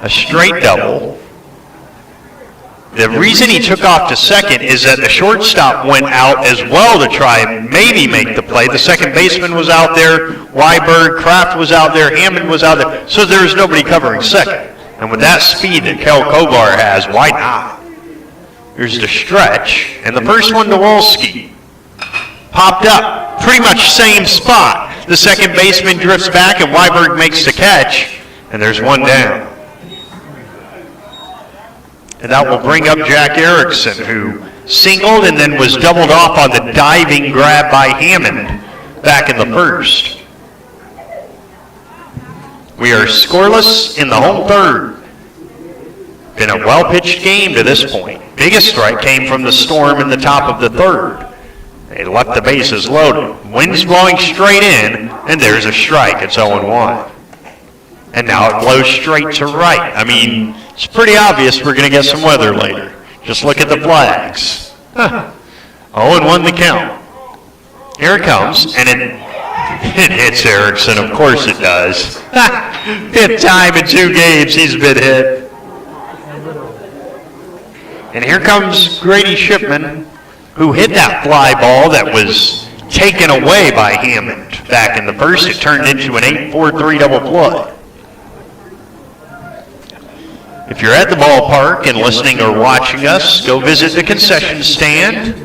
[SPEAKER 2] A straight double. The reason he took off to second is that the shortstop went out as well to try and maybe make the play. The second baseman was out there, Weiberg, Kraft was out there, Hammond was out there, so there was nobody covering second. And with that speed that Kel Kovar has, why not? Here's the stretch, and the first one to Wolski. Popped up, pretty much same spot. The second baseman drifts back and Weiberg makes the catch, and there's one down. And that will bring up Jack Erickson, who singled and then was doubled off on the diving grab by Hammond back in the first. We are scoreless in the home third. Been a well-pitched game to this point. Biggest strike came from the Storm in the top of the third. They left the bases loaded. Wind's blowing straight in, and there's a strike. It's 0-1. And now it blows straight to right. I mean, it's pretty obvious we're going to get some weather later. Just look at the flags. 0-1 the count. Here it comes, and it hits Erickson. Of course it does. Fifth time in 2 games he's been hit. And here comes Grady Shipman, who hit that fly ball that was taken away by Hammond back in the first. It turned into an 8-4-3 double play. If you're at the ballpark and listening or watching us, go visit the concession stand.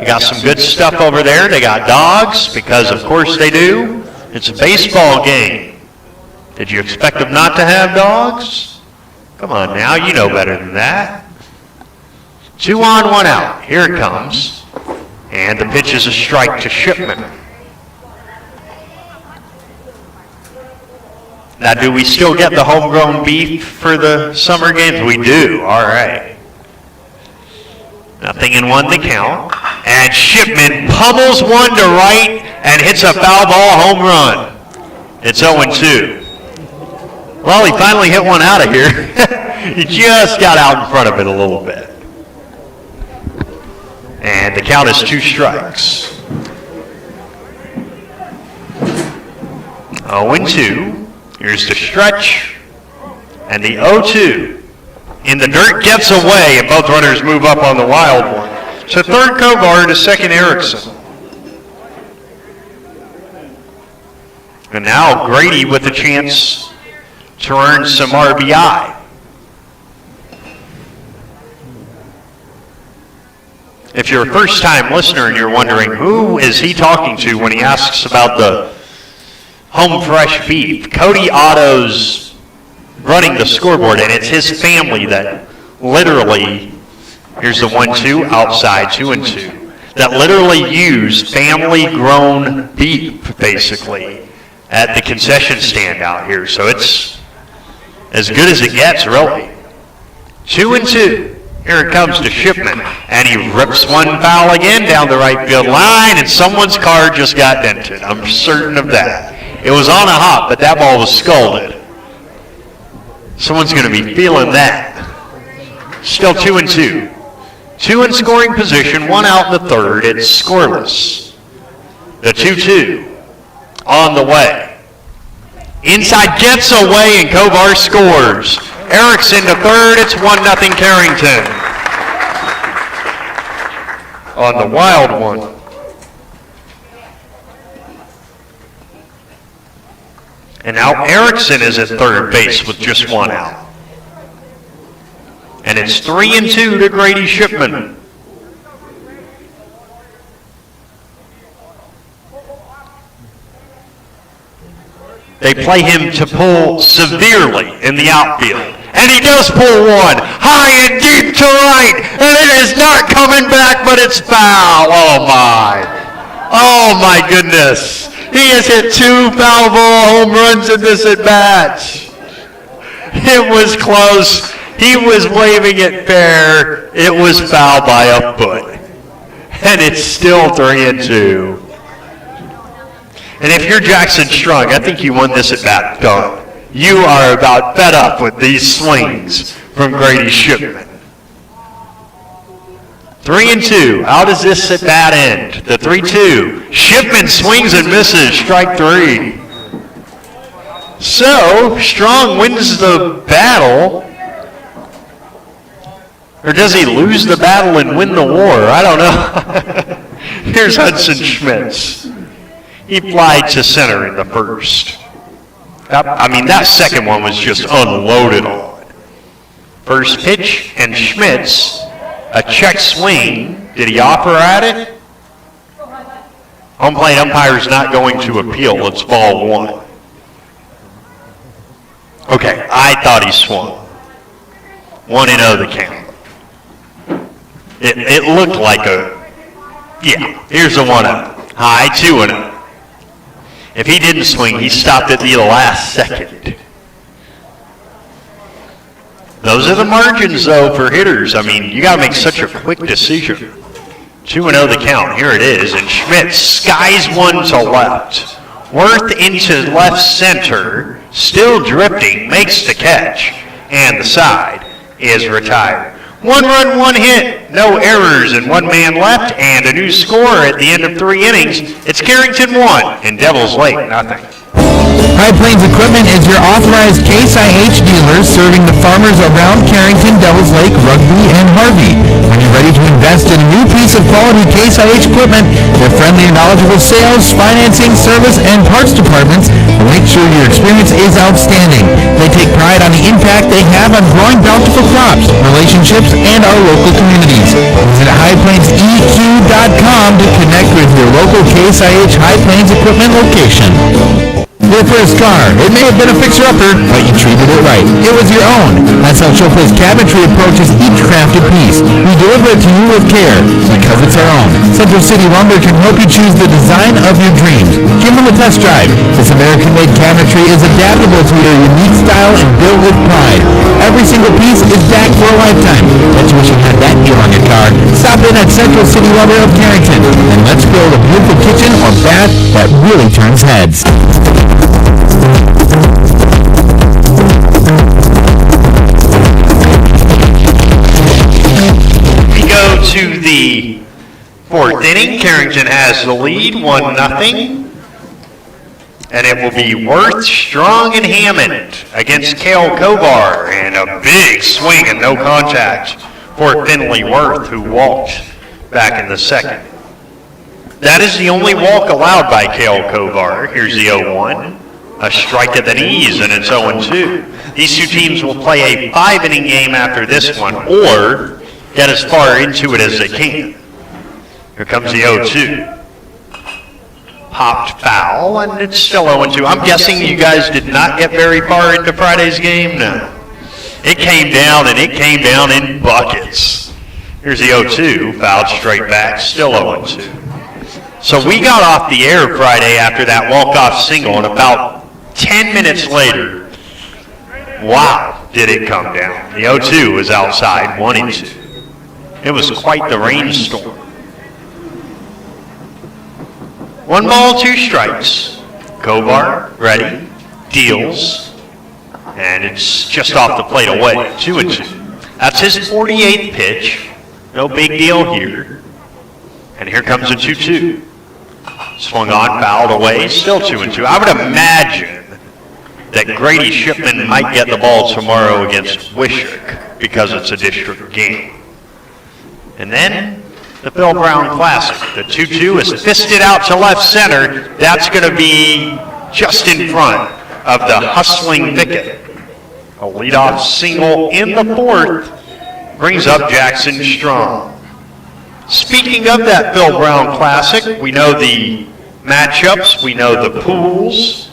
[SPEAKER 2] You got some good stuff over there. They got dogs, because of course they do. It's a baseball game. Did you expect them not to have dogs? Come on now, you know better than that. 2 on, 1 out. Here it comes. And the pitch is a strike to Shipman. Now, do we still get the homegrown beef for the summer games? We do. All right. 0-1 the count. And Shipman pummels one to right and hits a foul ball home run. It's 0-2. Well, he finally hit one out of here. He just got out in front of it a little bit. And the count is 2 strikes. 0-2. Here's the stretch. And the 0-2. In the dirt gets away, and both runners move up on the wild one. So third Kovar to second Erickson. And now Grady with a chance to earn some RBI. If you're a first-time listener and you're wondering who is he talking to when he asks about the home fresh beef, Cody Otto's running the scoreboard, and it's his family that literally, here's the 1-2, outside 2-2, that literally use family-grown beef, basically, at the concession stand out here. So it's as good as it gets, really. 2-2. Here it comes to Shipman, and he rips one foul again down the right field line, and someone's car just got dented. I'm certain of that. It was on a hop, but that ball was scalded. Someone's going to be feeling that. Still 2-2. 2 in scoring position, 1 out in the third. It's scoreless. The 2-2 on the way. Inside gets away and Kovar scores. Erickson to third. It's 1-0 Carrington. On the wild one. And now Erickson is at third base with just 1 out. And it's 3-2 to Grady Shipman. They play him to pull severely in the outfield. And he does pull one high and deep to right. And it is not coming back, but it's foul. Oh my. Oh my goodness. He has hit 2 foul ball home runs in this at bat. It was close. He was waving it fair. It was foul by a foot. And it's still 3-2. And if you're Jackson Strong, I think you won this at bat, Doug. You are about fed up with these swings from Grady Shipman. 3-2. How does this at bat end? The 3-2. Shipman swings and misses. Strike 3. So, Strong wins the battle. Or does he lose the battle and win the war? I don't know. Here's Hudson Schmitz. He flied to center in the first. That second one was just unloaded on. First pitch, and Schmitz, a check swing. Did he offer at it? Home plate umpire's not going to appeal. It's ball 1. Okay, I thought he swung. 1-0 the count. It looked like here's a 1-0. High 2-0. If he didn't swing, he stopped at the last second. Those are the margins, though, for hitters. You got to make such a quick decision. 2-0 the count. Here it is. And Schmidt skies one to left. Worth into left center. Still drifting. Makes the catch. And the side is retired. 1 run, 1 hit. No errors and 1 man left. And a new score at the end of 3 innings. It's Carrington 1 and Devils Lake 0.
[SPEAKER 1] High Plains Equipment is your authorized Case IH dealer serving the farmers around Carrington, Devils Lake, Rugby, and Harvey. When you're ready to invest in a new piece of quality Case IH equipment, their friendly and knowledgeable sales, financing, service, and parts departments will make sure your experience is outstanding. They take pride on the impact they have on growing bountiful crops, relationships, and our local communities. Visit highplainseq.com to connect with your local Case IH High Plains Equipment location. Your first car. It may have been a fixer-upper, but you treated it right. It was your own. That's how Showplace Cabinetry approaches each crafted piece. We deliver it to you with care, because it's our own. Central City Lumber can help you choose the design of your dreams. Give them a test drive. This American-made cabinetry is adaptable to your unique style and built with pride. Every single piece is backed for a lifetime. Bet you wish you had that deal on your car. Stop in at Central City Lumber of Carrington, and let's build a beautiful kitchen or bath that really turns heads.
[SPEAKER 2] We go to the 4th inning. Carrington has the lead, 1-0. And it will be Worth, Strong, and Hammond against Cale Kovar. And a big swing and no contact for Finley Worth, who walked back in the second. That is the only walk allowed by Cale Kovar. Here's the 0-1. A strike at the knees, and it's 0-2. These two teams will play a 5-inning game after this one, or get as far into it as they can. Here comes the 0-2. Popped foul, and it's still 0-2. I'm guessing you guys did not get very far into Friday's game? No. It came down, and it came down in buckets. Here's the 0-2, fouled straight back, still 0-2. So we got off the air Friday after that walk-off single, and about 10 minutes later, wow, did it come down. The 0-2 was outside, 1-2. It was quite the rainstorm. 1 ball, 2 strikes. Kovar, ready, deals, And it's just off the plate away, 2-2. That's his 48th pitch. No big deal here. And here comes a 2-2. Swung on, fouled away, still 2-2. I would imagine that Grady Shipman might get the ball tomorrow against Wishick because it's a district game. And then the Bill Brown Classic. The 2-2 is fisted out to left center. That's going to be just in front of the hustling Pickett. A leadoff single in the fourth brings up Jackson Strong. Speaking of that Bill Brown Classic, we know the matchups, we know the pools.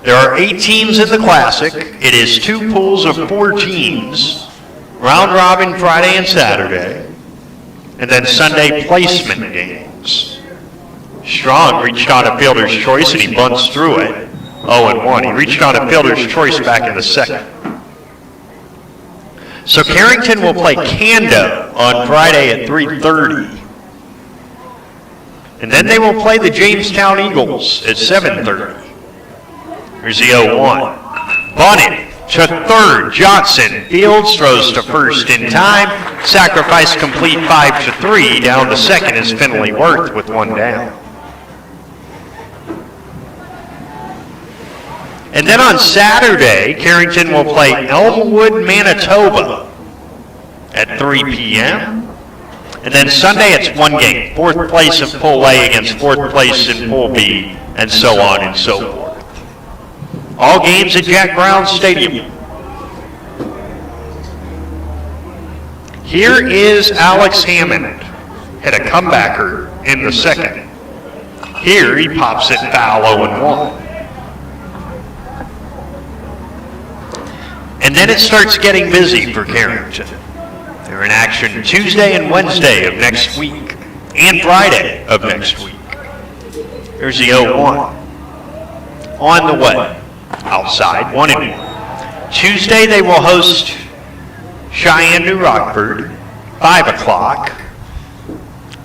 [SPEAKER 2] There are 8 teams in the Classic. It is 2 pools of 4 teams. Round robin Friday and Saturday. And then Sunday placement games. Strong reached on a fielder's choice and he bunts through it. 0-1. He reached on a fielder's choice back in the second. So Carrington will play Cando on Friday at 3:30. And then they will play the Jamestown Eagles at 7:30. Here's the 0-1. Bunted to third. Johnson fields, throws to first in time. Sacrifice complete 5-3. Down to second is Finley Worth with 1 down. And then on Saturday, Carrington will play Elmwood, Manitoba at 3 p.m. And then Sunday, it's 1 game. 4th place in Pool A against 4th place in Pool B, and so on and so forth. All games at Jack Brown Stadium. Here is Alex Hammond. Hit a comebacker in the second. Here he pops it foul 0-1. And then it starts getting busy for Carrington. They're in action Tuesday and Wednesday of next week, and Friday of next week. Here's the 0-1. On the way. Outside, 1-1. Tuesday they will host Cheyenne New Rockford, 5 o'clock.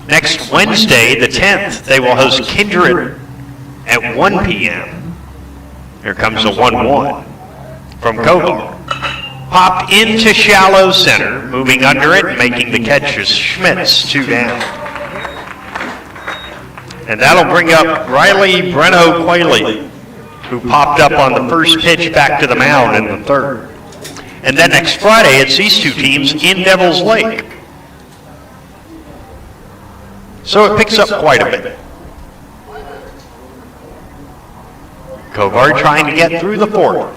[SPEAKER 2] Next Wednesday, the 10th, they will host Kindred at 1 p.m. Here comes a 1-1 from Kovar. Popped into shallow center, moving under it and making the catch is Schmitz, 2 down. And that'll bring up Riley Breno-Quayle, who popped up on the first pitch back to the mound in the third. And then next Friday, it's these 2 teams in Devil's Lake. So it picks up quite a bit. Kovar trying to get through the 4th.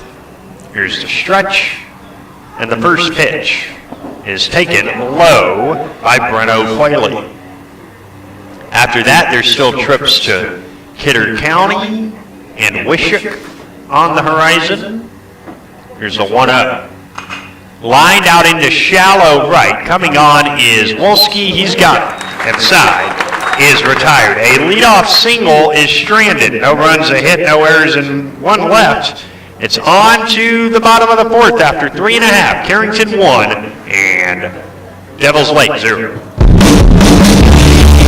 [SPEAKER 2] Here's the stretch, and the first pitch is taken low by Breno-Quayle. After that, there's still trips to Kidder County and Wishick on the horizon. Here's the 1-0. Lined out into shallow right. Coming on is Wolski. He's got it. And side is retired. A leadoff single is stranded. No runs, a hit, no errors, and 1 left. It's on to the bottom of the 4th after 3.5. Carrington 1 and Devil's Lake 0.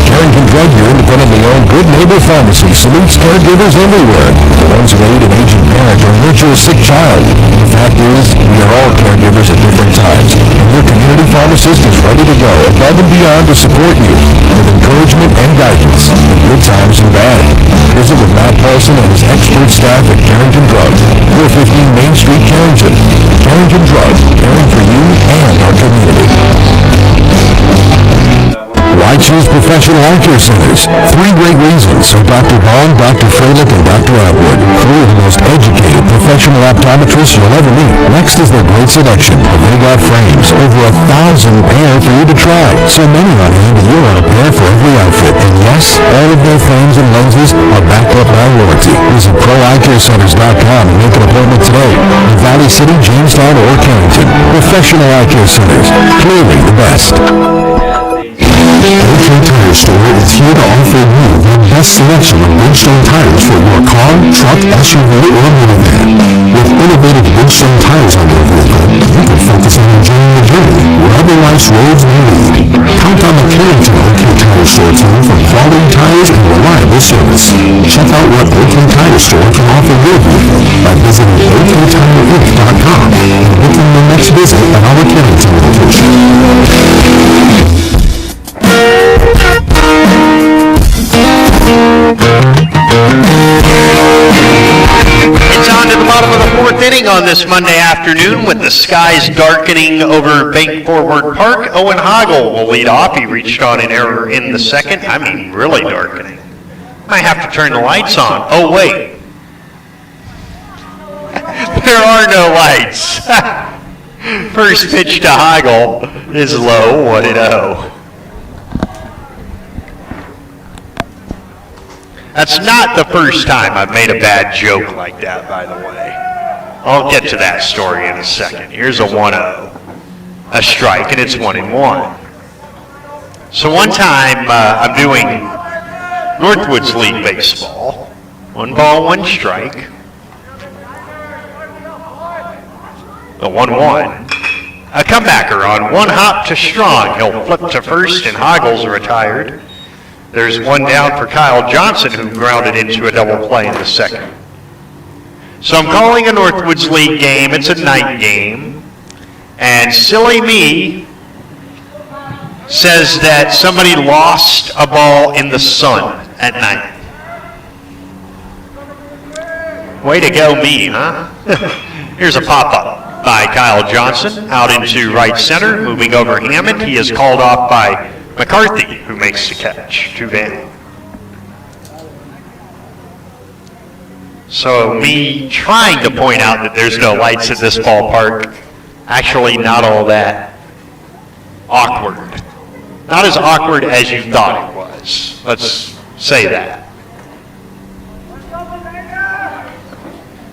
[SPEAKER 5] Carrington Drug, your independently owned good neighbor pharmacy, salutes caregivers everywhere. The ones who aid an aging parent or nurture a sick child. The fact is, we are all caregivers at different times, and your community pharmacist is ready to go above and beyond to support you with encouragement and guidance in good times and bad. Visit with Matt Paulson and his expert staff at Carrington Drug, 415 Main Street, Carrington. Carrington Drug, caring for you and our community. Why choose professional eye care centers? 3 great reasons. So Dr. Bond, Dr. Freilich, and Dr. Atwood, 3 of the most educated professional optometrists you'll ever meet. Next is their great selection of They frames, over 1,000 pair for you to try. So many on hand that you'll want a pair for every outfit. And yes, all of their frames and lenses are backed up by warranty. Visit ProEyeCareCenters.com and make an appointment today in Valley City, Jamestown, or Carrington. Professional eye care centers, clearly the best.
[SPEAKER 3] Oakland Tire Store is here to offer you the best selection of Bridgestone tires for your car, truck, SUV, or minivan. With innovative Bridgestone tires on your vehicle, you can focus on enjoying the journey wherever life's roads may lead. Count on the Carrington OK Tire Store team for quality tires and reliable
[SPEAKER 5] service. Check out what Oakland Tire Store can offer your vehicle by visiting oaklandtireinc.com and booking your next visit at our Carrington location.
[SPEAKER 2] It's on to the bottom of the fourth inning on this Monday afternoon with the skies darkening over Bank Forward Park. Owen Hoggle will lead off. He reached on an error in the second. I mean, really darkening. I have to turn the lights on. Oh, wait. There are no lights. First pitch to Hoggle is low, 1-0. That's not the first time I've made a bad joke like that, by the way. I'll get to that story in a second. Here's a 1-0, a strike, and it's 1-1. So one time I'm doing Northwoods League baseball, 1 ball, 1 strike, a 1-1. A comebacker on 1 hop to Strong. He'll flip to first, and Hoggle's retired. There's 1 down for Kyle Johnson, who grounded into a double play in the second. So I'm calling a Northwoods League game. It's a night game. And silly me says that somebody lost a ball in the sun at night. Way to go me, huh? Here's a pop-up by Kyle Johnson out into right center, moving over Hammond. He is called off by McCarthy, who makes the catch, 2 down. So me trying to point out that there's no lights at this ballpark, actually not all that awkward. Not as awkward as you thought it was. Let's say that.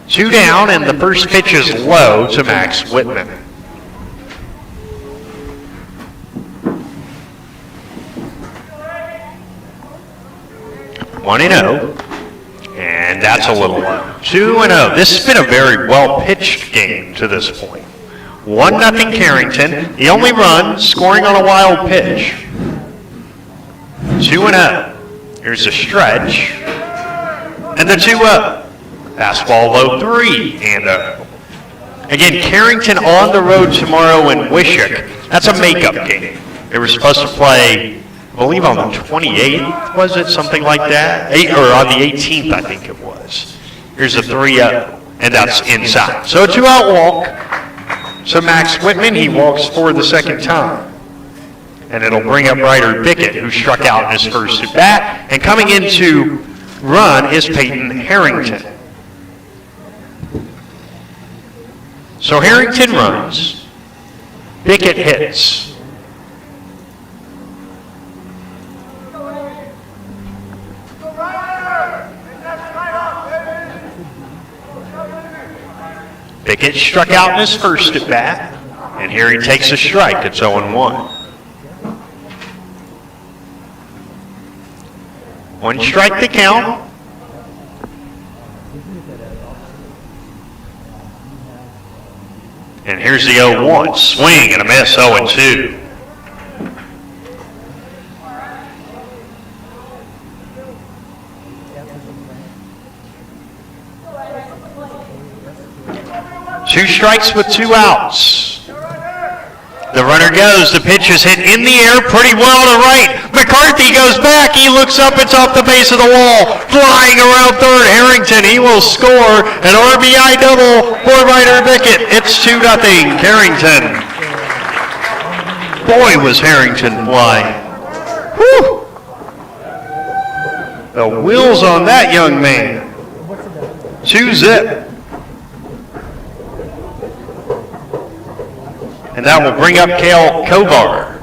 [SPEAKER 2] 2 down, and the first pitch is low to Max Whitman. One and 0, and that's a little low. 2-0. This has been a very well-pitched game to this point. 1-0 Carrington. The only run scoring on a wild pitch. 2-0. Here's a stretch, and the 2-0. Fastball low 3-0. Again, Carrington on the road tomorrow in Wishock. That's a makeup game. They were supposed to play, I believe on the 28th, was it? Something like that? Or on the 18th, I think it was. Here's a 3-0, and that's inside. So a 2-out walk. So Max Whitman, he walks for the second time. And it'll bring up Ryder Bickett, who struck out in his first at bat. And coming in to run is Peyton Harrington. So Harrington runs. Bickett hits. Bickett struck out in his first at bat, and here he takes a strike. It's 0-1. 1 strike to count. And here's the 0-1. Swing and a miss, 0-2. Two strikes with 2 outs. The runner goes. The pitch is hit in the air pretty well to right. McCarthy goes back. He looks up. It's off the base of the wall. Flying around third. Harrington, he will score an RBI double for Ryder Bickett. It's 2-0 Carrington. Boy, was Harrington flying. Whew. The wheels on that young man. 2-zip. And that will bring up Cale Kovar.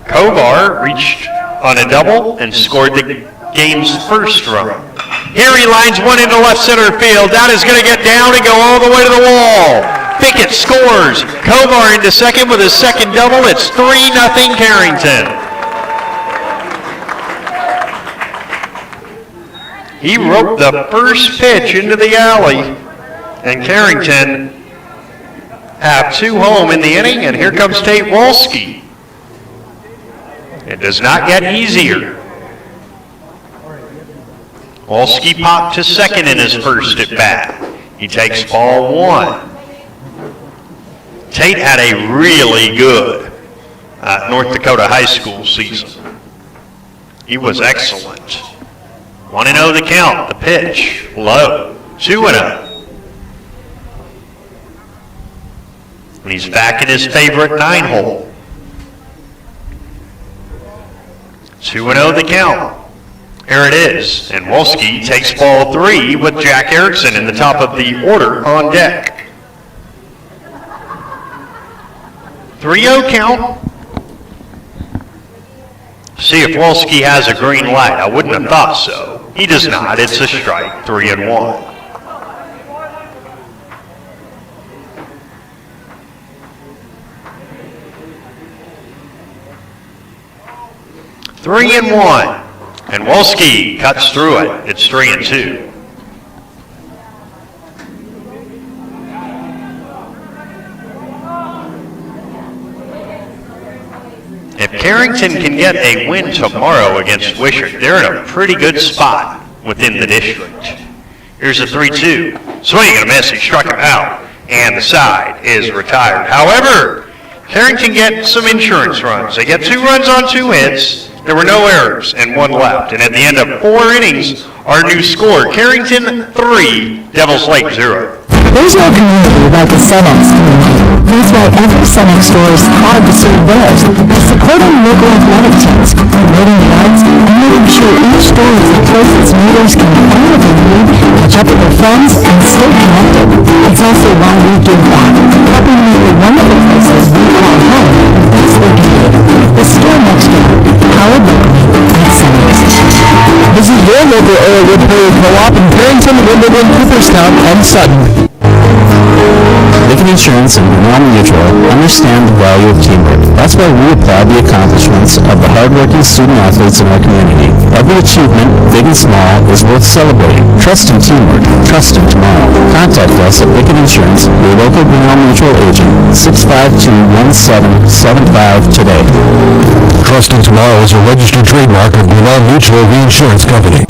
[SPEAKER 2] Kovar reached on a double and scored the game's first run. Here he lines one into left center field. That is going to get down and go all the way to the wall. Bickett scores. Kovar into second with his second double. It's 3-0 Carrington. He roped the first pitch into the alley. And Carrington have 2 home in the inning, and here comes Tate Wolski. It does not get easier. Wolski popped to second in his first at bat. He takes ball one. Tate had a really good North Dakota high school season. He was excellent. 1-0 the count, the pitch, low, 2-0. And he's back in his favorite 9-hole. 2-0 the count. Here it is, and Wolski takes ball three with Jack Erickson in the top of the order on deck. 3-0 count. See if Wolski has a green light. I wouldn't have thought so. He does not. It's a strike, 3-1. Three and one, and Wolski cuts through it. It's 3-2. If Carrington can get a win tomorrow against Wishart, they're in a pretty good spot within the district. Here's a 3-2. Swing and a miss. He struck him out, and the side is retired. However, Carrington gets some insurance runs. They get 2 runs on 2 hits. There were no errors and 1 left. And at the end of 4 innings, our new score, Carrington 3, Devils Lake 0.
[SPEAKER 7] There's no community like a Cenex community. That's why every Cenex store is proud to serve theirs by supporting local athletic teams, promoting the arts, and making sure each store is a place its neighbors can find what they need, catch up with their friends, and stay connected. It's also why we give back, helping make the wonderful places we call home the best they can be. The store next door, powered locally at Cenex.
[SPEAKER 5] Visit your local area wood player co-op in Carrington, Wimbledon, Cooperstown, and Sutton.
[SPEAKER 3] Lincoln Insurance and Vermont Mutual understand the value of teamwork. That's why we applaud the accomplishments of the hardworking student athletes in our community. Every achievement, big and small, is worth celebrating. Trust in teamwork. Trust in tomorrow. Contact us at Lincoln Insurance, your local Vermont Mutual agent, 652-1775 today.
[SPEAKER 5] Trust in Tomorrow is a registered trademark of Vermont Mutual Reinsurance Company.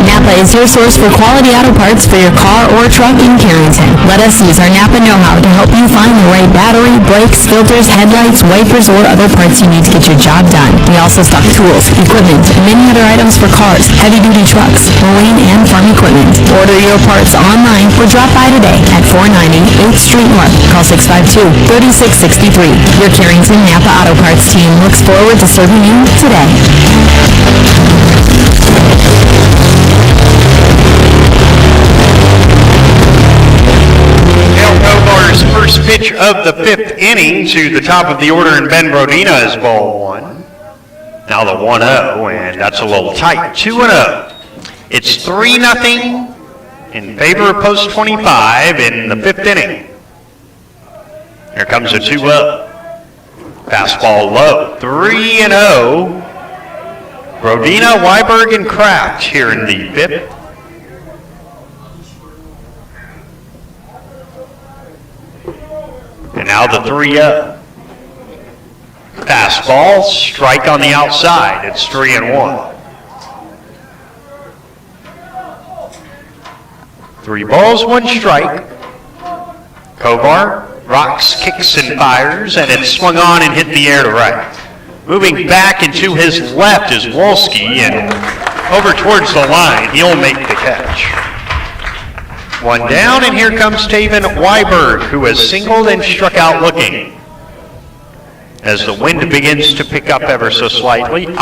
[SPEAKER 7] Napa is your source for quality auto parts for your car or truck in Carrington. Let us use our Napa know-how to help you find the right battery, brakes, filters, headlights, wipers, or other parts you need to get your job done. We also stock tools, equipment, and many other items for cars, heavy-duty trucks, mowing, and farm equipment. Order your parts online or drop by today at 490 8th Street North. Call 652-3663. Your Carrington Napa Auto Parts team looks forward to serving you today.
[SPEAKER 2] First pitch of the 5th inning to the top of the order in Ben Brodina is ball 1. Now the 1-0, and that's a little tight. 2-0. It's 3-0 in favor of post 25 in the 5th inning. Here comes a 2-0. Fastball low. 3-0. Brodina, Weiberg, and Kraft here in the 5th. And now the 3-0. Fastball, strike on the outside. It's 3-1. 3 balls, 1 strike. Kovar rocks, kicks, and fires, and it's swung on and hit the air to right. Moving back into his left is Wolski, and over towards the line, he'll make the catch. 1 down, and here comes Taven Weiberg, who has singled and struck out looking. As the wind begins to pick up ever so slightly, in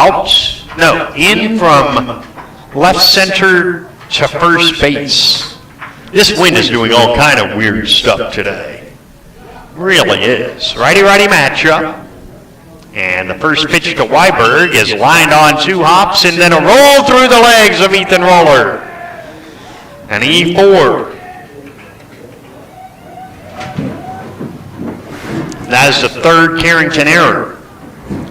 [SPEAKER 2] from left center to first base. This wind is doing all kind of weird stuff today. Really is. Righty-righty matchup. And the first pitch to Weiberg is lined on 2 hops and then a roll through the legs of Ethan Roller. An E4. That is the 3rd Carrington error.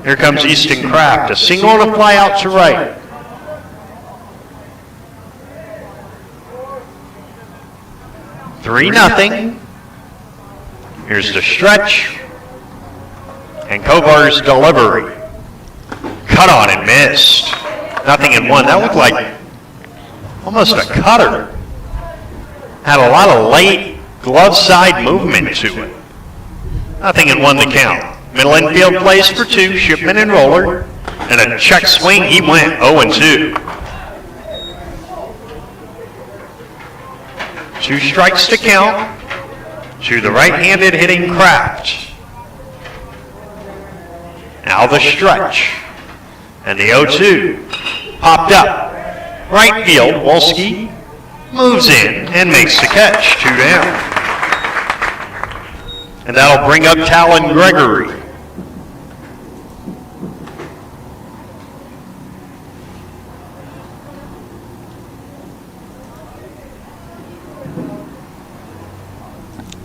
[SPEAKER 2] Here comes Easton Kraft. A single and a fly out to right. Three nothing. Here's the stretch. And Kovar's delivery. cut on and missed. 0-1. That looked like almost a cutter. Had a lot of late glove side movement to it. 0-1 the count. Middle infield plays for 2, Shipman and Roller. And a check swing, he went 0-2. 2 strikes to count to the right-handed hitting Kraft. Now the stretch. And the 0-2 popped up. Right field, Wolski moves in and makes the catch. 2 down. And that'll bring up Talon Gregory.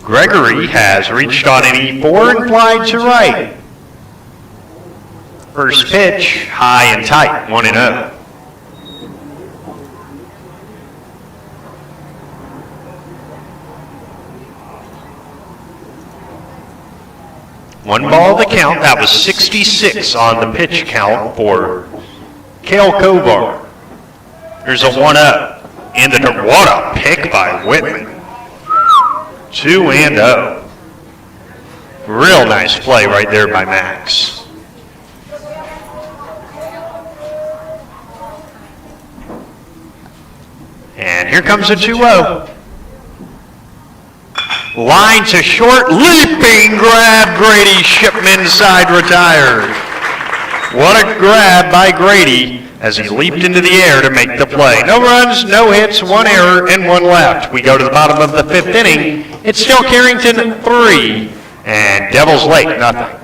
[SPEAKER 2] Gregory has reached on an E4 and flied to right. First pitch, high and tight, 1-0. One ball the count. That was 66 on the pitch count for Cale Kovar. There's a 1-0. And what a pick by Whitman. 2-0. Real nice play right there by Max. And here comes a 2-0. Line to short, leaping grab, Grady Shipman side retired. What a grab by Grady as he leaped into the air to make the play. No runs, no hits, 1 error, and 1 left. We go to the bottom of the 5th inning. It's still Carrington 3 and Devils Lake nothing.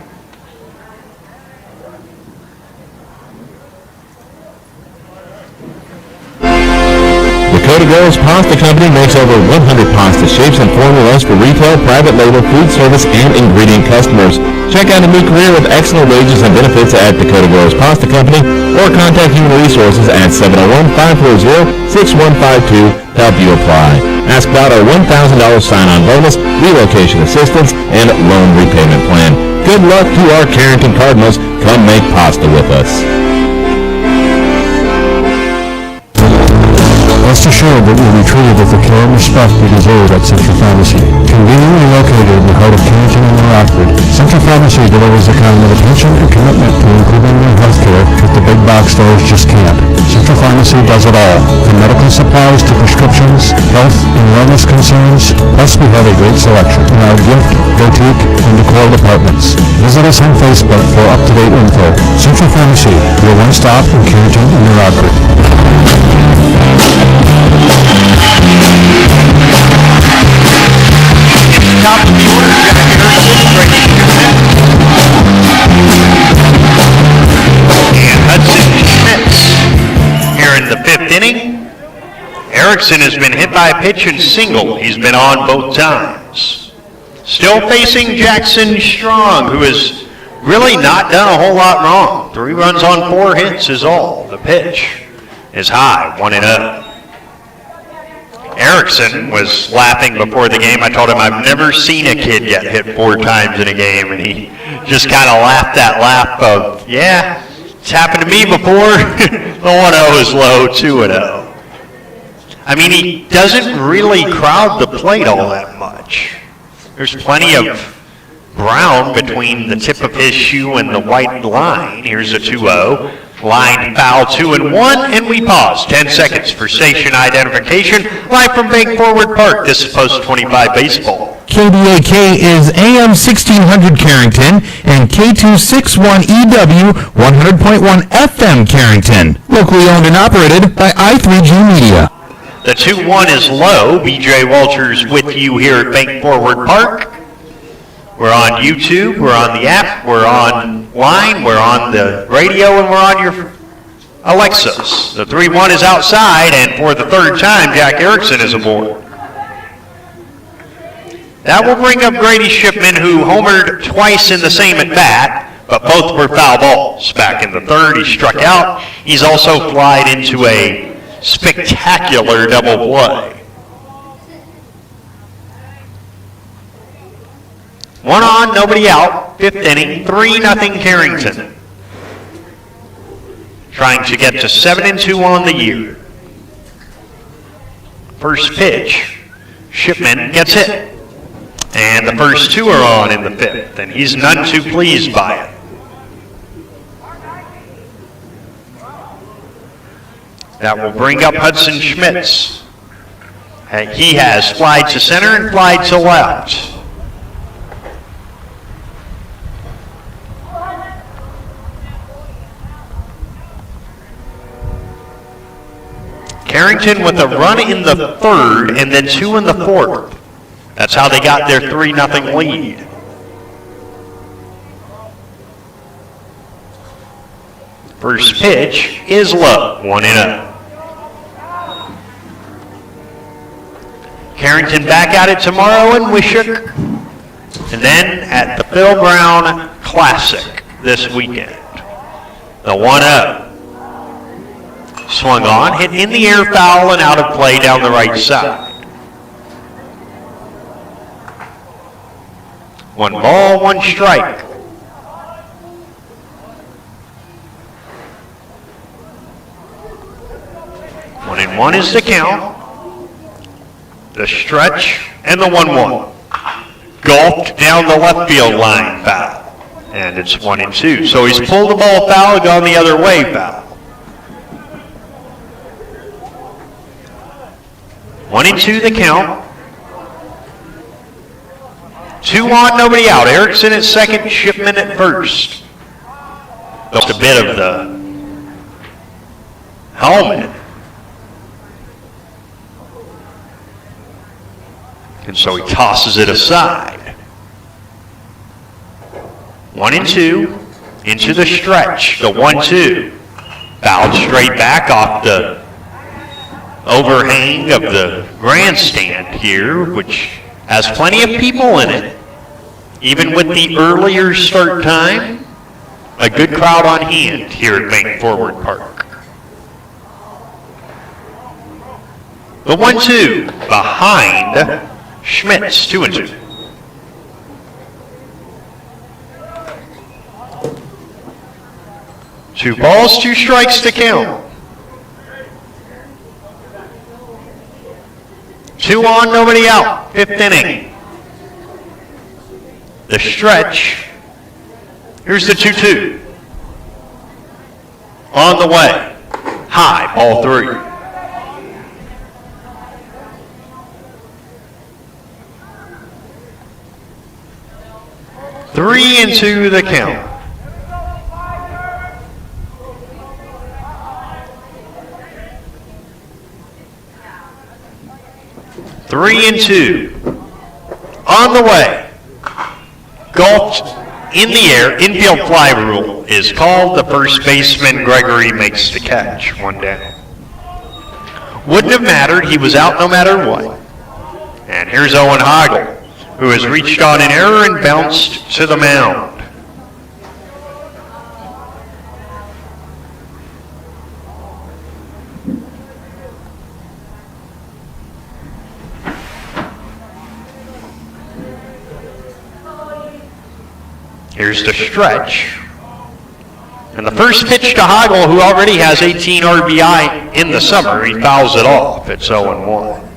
[SPEAKER 5] Dakota Girls Pasta Company makes over 100 pasta shapes and formulas for retail, private label, food service, and ingredient customers. Check out a new career with excellent wages and benefits at Dakota Girls Pasta Company or contact Human Resources at 701-540-6152 to help you apply. Ask about our $1,000 sign-on bonus, relocation assistance, and loan repayment plan. Good luck to our Carrington Cardinals. Come make pasta with us.
[SPEAKER 3] Rest assured that you'll be treated with the care and respect you deserve at Central Pharmacy. Conveniently located in the heart of Carrington and Rockford, Central Pharmacy delivers the kind of attention and commitment to improving your health care that the big box stores just can't. Central Pharmacy does it all, from medical supplies to prescriptions, health and wellness concerns, plus we have a great selection in our gift, boutique, and decor departments. Visit us on Facebook for up-to-date info. Central Pharmacy, your one-stop in Carrington and Rockford.
[SPEAKER 2] Top of the order, and Hudson Schmitz here in the 5th inning. Erickson has been hit by a pitch and single. He's been on both times. Still facing Jackson Strong, who has really not done a whole lot wrong. 3 runs on 4 hits is all. The pitch is high, 1-0. Erickson was laughing before the game. I told him I've never seen a kid get hit 4 times in a game, and he just kind of laughed that laugh of, yeah, it's happened to me before. The 1-0 is low, 2-0. I mean, he doesn't really crowd the plate all that much. There's plenty of brown between the tip of his shoe and the white line. Here's a 2-0. Line foul, 2-1, and we pause. 10 seconds for station identification. Live from Bank Forward Park, this is Post 25 Baseball.
[SPEAKER 1] KDAK is AM 1600 Carrington and K261EW 100.1 FM Carrington. Locally owned and operated by I3G Media.
[SPEAKER 2] The 2-1 is low. BJ Walters with you here at Bank Forward Park. We're on YouTube, we're on the app, we're online, we're on the radio, and we're on your Alexas. The 3-1 is outside, and for the 3rd time, Jack Erickson is aboard. That will bring up Grady Shipman, who homered twice in the same at-bat, but both were foul balls. Back in the 3rd, he struck out. He's also flied into a spectacular double play. 1 on, nobody out, 5th inning, 3-0 Carrington. trying to get to 7-2 on the year. First pitch, Shipman gets hit. And the first two are on in the fifth, and he's none too pleased by it. That will bring up Hudson Schmitz. He has flied to center and flied to left. Carrington with a run in the third and then two in the fourth. That's how they got their 3-0 lead. First pitch is low, 1-0. Carrington back at it tomorrow in Wishook, and then at the Phil Brown Classic this weekend. The 1-0. Swung on, hit in the air, foul, and out of play down the right side. 1 ball, 1 strike. One and one is the count. The stretch and the 1-1. Gulped down the left field line, foul. And it's 1-2. So he's pulled the ball foul, gone the other way, foul. 1-2 the count. 2 on, nobody out. Erickson at second, Shipman at first. Just a bit of the helmet. And so he tosses it aside. 1-2 into the stretch. The 1-2. Fouled straight back off the overhang of the grandstand here, which has plenty of people in it. Even with the earlier start time, a good crowd on hand here at Bank Forward Park. The 1-2 behind Schmitz, 2-2. Two balls, 2 strikes to count. 2 on, nobody out. 5th inning. The stretch. Here's the 2-2. On the way. High, ball 3. Three and 2 the count. Three and 2. On the way. Gulped in the air. Infield fly rule is called. The first baseman, Gregory, makes the catch. 1 down. Wouldn't have mattered. He was out no matter what. And here's Owen Heigl, who has reached on an error and bounced to the mound. Here's the stretch. And the first pitch to Heigl, who already has 18 RBI in the summer, he fouls it off. It's 0-1.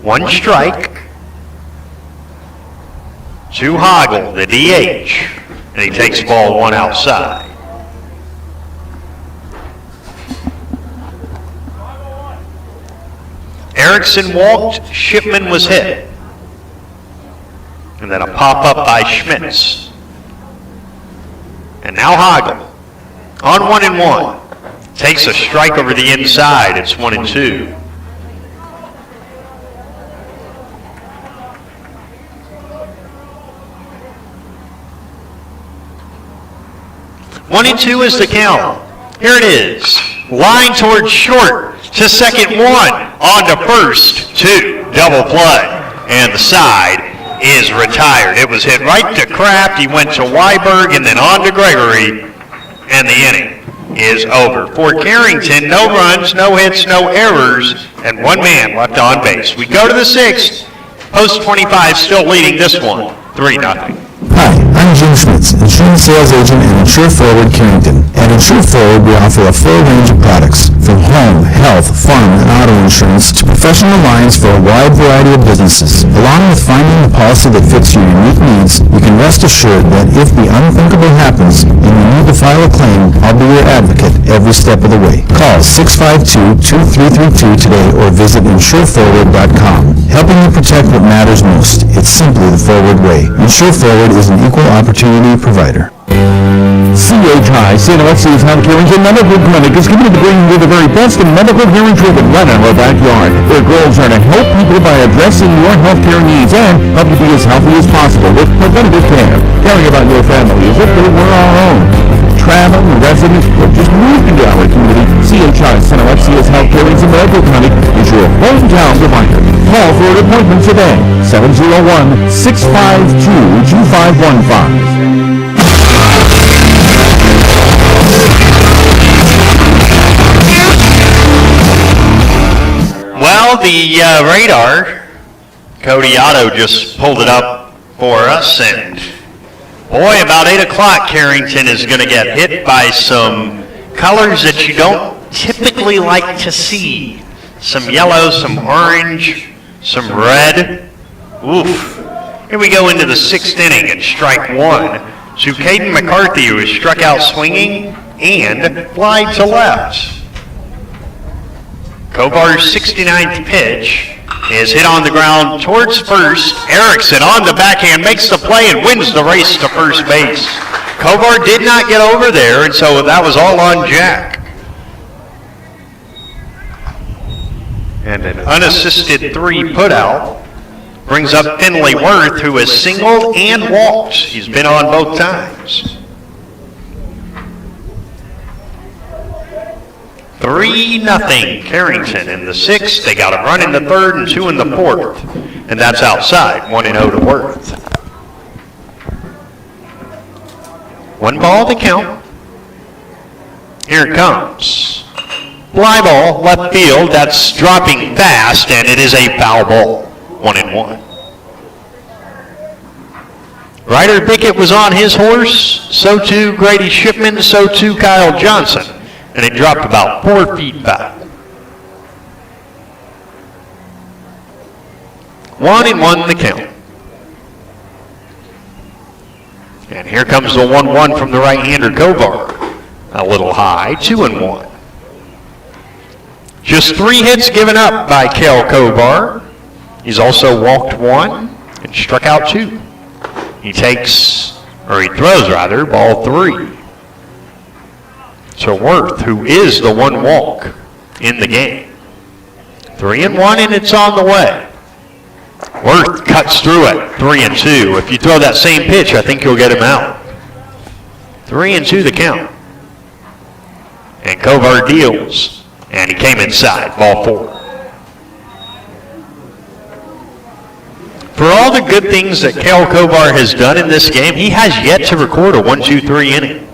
[SPEAKER 2] One strike to Heigl, the DH, and he takes ball 1 outside. Erickson walked, Shipman was hit. And then a pop-up by Schmitz. And now Heigl on 1-1. Takes a strike over the inside. It's 1-2. One and 2 is the count. Here it is. Line towards short to second, 1 on to first, 2 double play, and the side is retired. It was hit right to Kraft. He went to Weiberg and then on to Gregory, and the inning is over. For Carrington, no runs, no hits, no errors, and 1 man left on base. We go to the 6th. Post 25 still leading this one, 3-0.
[SPEAKER 3] Hi, I'm Jim Schmitz, insurance sales agent at Insure Forward Carrington. At Insure Forward, we offer a full range of products, from home, health, farm, and auto insurance to professional lines for a wide variety of businesses. Along with finding the policy that fits your unique needs, you can rest assured that if the unthinkable happens and you need to file a claim, I'll be your advocate every step of the way. Call 652-2332 today or visit insureforward.com. Helping you protect what matters most. It's simply the Forward way. Insure Forward is an equal opportunity provider.
[SPEAKER 4] CHI, St. Alexius Health Carrington Medical Clinic is committed to bringing you the very best in medical hearing treatment right in our backyard. Their goals are to help people by addressing your healthcare needs and help you be as healthy as possible with preventative care. Caring about your family as if they were our own. Travel, residents, or just moved into our community, CHI, St. Alexius Health Carrington Medical Clinic is your hometown provider. Call for an appointment today, 701-652-2515.
[SPEAKER 2] Well, the radar, Cody Otto just pulled it up for us, and boy, about 8 o'clock, Carrington is going to get hit by some colors that you don't typically like to see. Some yellow, some orange, some red. Oof. Here we go into the 6th inning and strike one. So Caden McCarthy, who is struck out swinging and fly to left. Kovar's 69th pitch is hit on the ground towards first. Erickson on the backhand makes the play and wins the race to first base. Kovar did not get over there, and so that was all on Jack. And an unassisted 3 put out brings up Finley Worth, who has singled and walked. He's been on both times. 3-0 Carrington in the 6th. They got a run in the 3rd and 2 in the 4th. And that's outside, 1-0 to Worth. 1 ball to count. Here it comes. Fly ball, left field. That's dropping fast, and it is a foul ball. 1-1. Ryder Bickett was on his horse. So too Grady Shipman. So too Kyle Johnson. And it dropped about 4 feet back. 1-1 the count. And here comes the 1-1 from the right-hander Kovar. A little high, 2-1. Just 3 hits given up by Kel Kovar. He's also walked 1 and struck out 2. He throws ball 3. So Worth, who is the 1 walk in the game. 3-1 and it's on the way. Worth cuts through it, 3-2. If you throw that same pitch, I think you'll get him out. 3-2 the count. And Kovar deals, and he came inside, ball 4. For all the good things that Kel Kovar has done in this game, he has yet to record a 1-2-3 inning.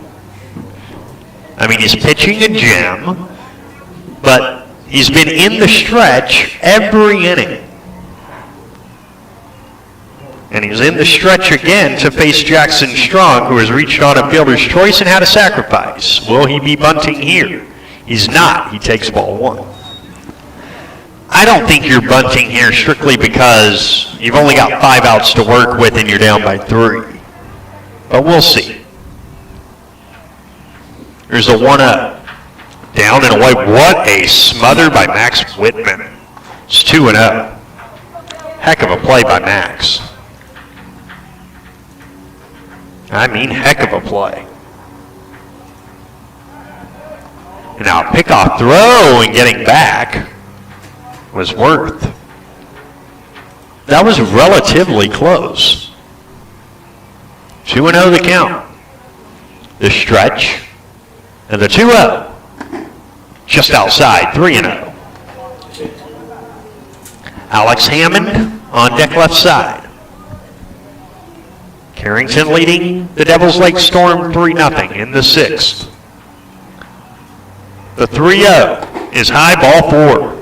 [SPEAKER 2] I mean, he's pitching a gem, but he's been in the stretch every inning. And he's in the stretch again to face Jackson Strong, who has reached on a fielder's choice and had a sacrifice. Will he be bunting here? He's not. He takes ball 1. I don't think you're bunting here strictly because you've only got 5 outs to work with and you're down by 3. But we'll see. Here's the 1-0. Down and away. What a smother by Max Whitman. It's 2-0. Heck of a play by Max. I mean, heck of a play. And now a pickoff throw and getting back was Worth. That was relatively close. 2-0 the count. The stretch. And the 2-0. Just outside, 3-0. Alex Hammond on deck left side. Carrington leading the Devils Lake Storm 3-0 in the 6th. The 3-0 is high, ball 4.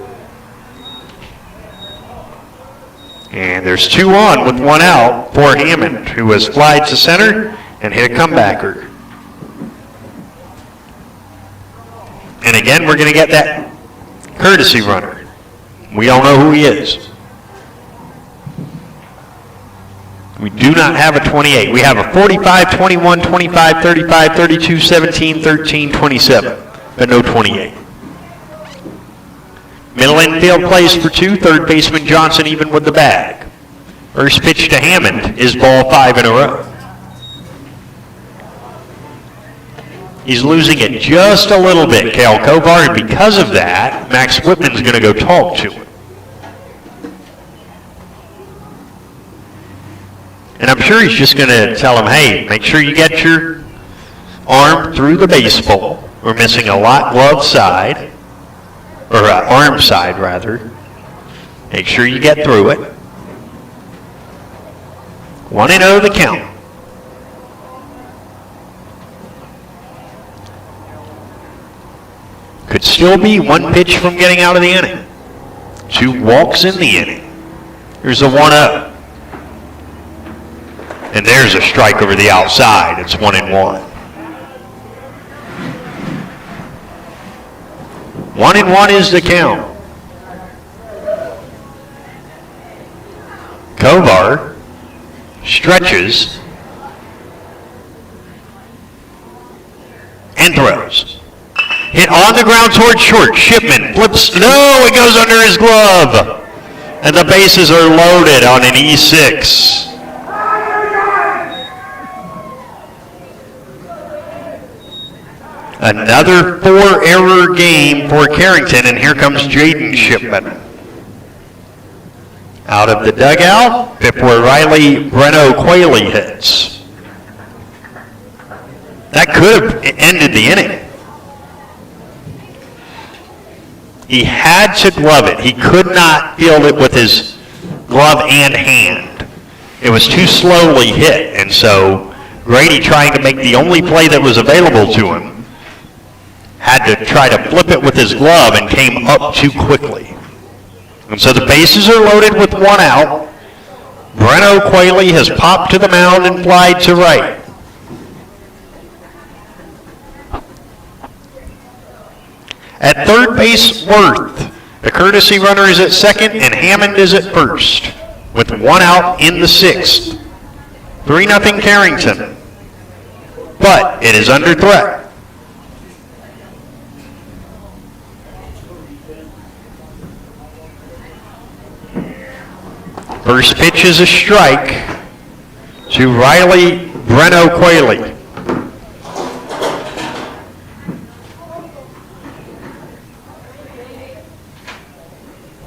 [SPEAKER 2] And there's 2 on with 1 out for Hammond, who has flied to center and hit a comebacker. And again, we're going to get that courtesy runner. We all know who he is. We do not have a 28. We have a 45, 21, 25, 35, 32, 17, 13, 27, but no 28. Middle infield plays for 2. Third baseman Johnson even with the bag. First pitch to Hammond is ball 5 in a row. He's losing it just a little bit, Cale Kovar, and because of that, Max Whitman's going to go talk to him. And I'm sure he's just going to tell him, hey, make sure you get your arm through the baseball. We're missing a lot glove side, or arm side rather. Make sure you get through it. 1-0 the count. Could still be 1 pitch from getting out of the inning. 2 walks in the inning. Here's a 1-0. And there's a strike over the outside. It's 1-1. 1-1 is the count. Kovar stretches and throws. Hit on the ground towards short. Shipman flips. No, it goes under his glove. And the bases are loaded on an E6. Another 4-error game for Carrington, and here comes Jaden Shipman. Out of the dugout, Pipwa Riley, Breno Quayle hits. That could have ended the inning. He had to glove it. He could not field it with his glove and hand. It was too slowly hit, and so Grady, trying to make the only play that was available to him, had to try to flip it with his glove and came up too quickly. And so the bases are loaded with 1 out. Breno Quayle has popped to the mound and flied to right. At third base, Worth. The courtesy runner is at second and Hammond is at first with 1 out in the 6th. 3-0 Carrington. But it is under threat. First pitch is a strike to Riley Breno Quayle.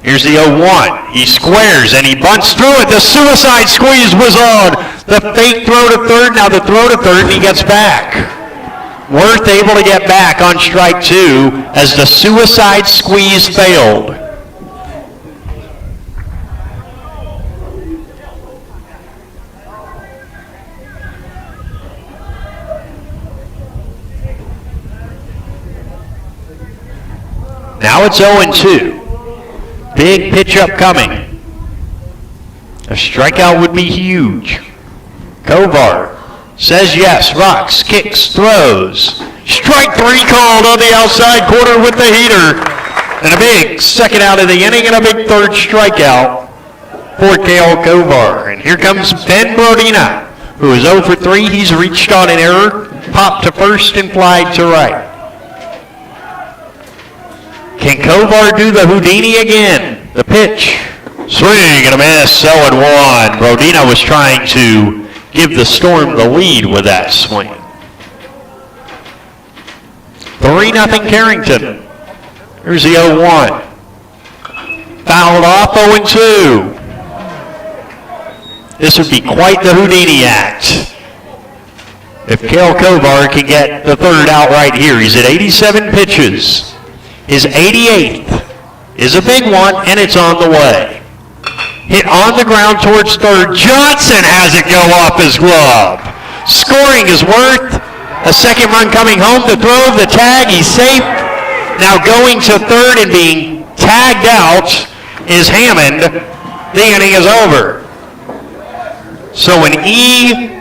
[SPEAKER 2] Here's the 0-1. He squares and he bunts through it. The suicide squeeze was on. The fake throw to third. Now the throw to third, and he gets back. Worth able to get back on strike 2 as the suicide squeeze failed. Now it's 0-2. Big pitch up coming. A strikeout would be huge. Kovar says yes, rocks, kicks, throws. Strike 3 called on the outside corner with the heater. And a big second out of the inning and a big third strikeout for Cale Kovar. And here comes Ben Brodina, who is 0 for 3. He's reached on an error, popped to first and flied to right. Can Kovar do the Houdini again? The pitch. Swing and a miss, 0-1. Brodina was trying to give the Storm the lead with that swing. 3-0 Carrington. Here's the 0-1. Fouled off, 0-2. This would be quite the Houdini act if Cale Kovar can get the third out right here. He's at 87 pitches. His 88th is a big one, and it's on the way. Hit on the ground towards third. Johnson has it go off his glove. Scoring is Worth. A second run coming home. The throw, the tag, he's safe. Now going to third and being tagged out is Hammond. the inning is over. So an E5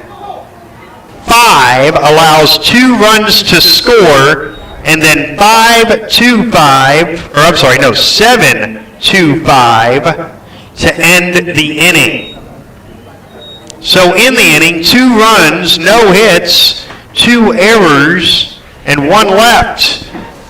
[SPEAKER 2] allows 2 runs to score, and then 7-2-5 to end the inning. So in the inning, 2 runs, no hits, 2 errors, and 1 left.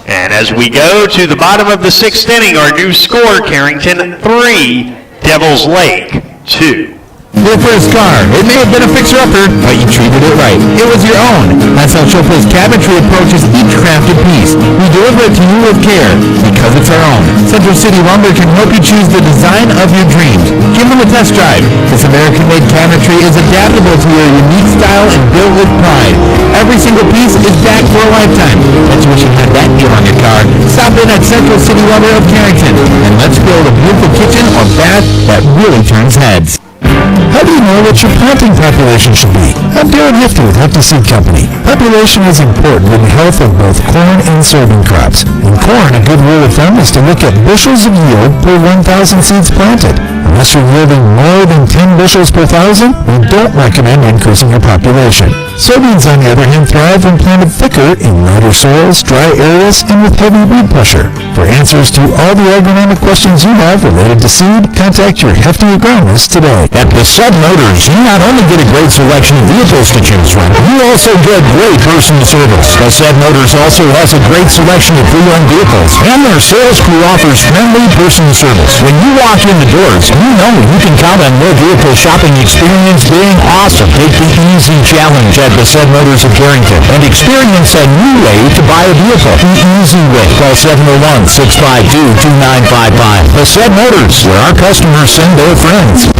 [SPEAKER 2] And as we go to the bottom of the 6th inning, our new score, Carrington 3, Devils Lake 2.
[SPEAKER 1] Your first car. It may have been a fixer-upper, but you treated it right. It was your own. That's how Chopin's Cabinetry approaches each crafted piece. We deliver it to you with care, because it's our own. Central City Lumber can help you choose the design of your dreams. Give them a test drive. This American-made cabinetry is adaptable to your unique style and built with pride. Every single piece is backed for a lifetime. Bet you wish you had that deal on your car. Stop in at Central City Lumber of Carrington, and let's build a beautiful kitchen or bath that really turns heads.
[SPEAKER 5] How do you know what your planting population should be? I'm Darren Hefty with Hefty Seed Company. Population is important in the health of both corn and soybean crops. In corn, a good rule of thumb is to look at bushels of yield per 1,000 seeds planted. Unless you're yielding more than 10 bushels per 1,000, we don't recommend increasing your population. Soybeans, on the other hand, thrive when planted thicker in lighter soils, dry areas, and with heavy weed pressure. For answers to all the agronomic questions you have related to seed, contact your Hefty agronomist today.
[SPEAKER 8] At Bassett Motors, you not only get a great selection of vehicles to choose from, you also get great personal service. Bassett Motors also has a great selection of pre-owned vehicles, and their sales crew offers friendly personal service. When you walk in the doors, you know you can count on their vehicle shopping experience being awesome. Take the easy challenge at Bassett Motors of Carrington and experience a new way to buy a vehicle. The easy way. Call 701-652-2955. Bassett Motors, where our customers send their friends.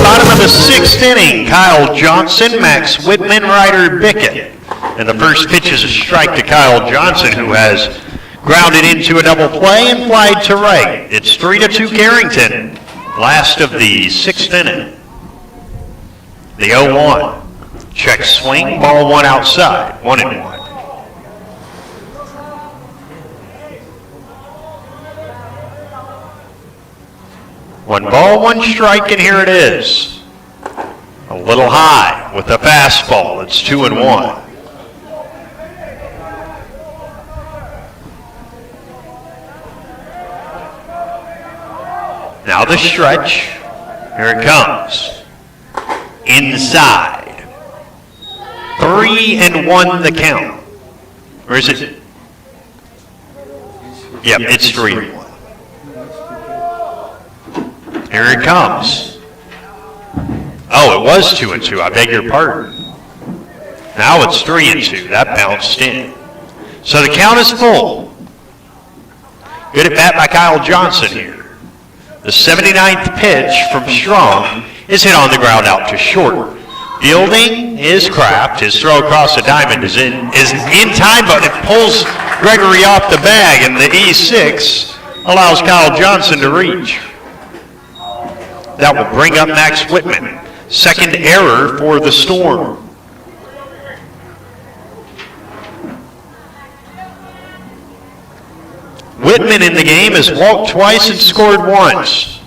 [SPEAKER 2] Bottom of the 6th inning, Kyle Johnson, Max Whitman, Ryder Bickett. And the first pitch is a strike to Kyle Johnson, who has grounded into a double play and flied to right. It's 3-2 Carrington. Last of the 6th inning. The 0-1. Check swing, ball 1 outside, 1-1. 1 ball, 1 strike, and here it is. A little high with the fastball. It's 2-1. Now the stretch. Here it comes. Inside. 3-1 the count. Or is it? Yep, it's 3-1. Here it comes. Oh, it was 2-2. I beg your pardon. Now it's 3-2. That bounced in. So the count is full. Good at bat by Kyle Johnson here. The 79th pitch from Strong is hit on the ground out to short. Fielding is Kraft. His throw across the diamond is in time, but it pulls Gregory off the bag, and the E6 allows Kyle Johnson to reach. That will bring up Max Whitman. Second error for the Storm. Whitman in the game has walked twice and scored once.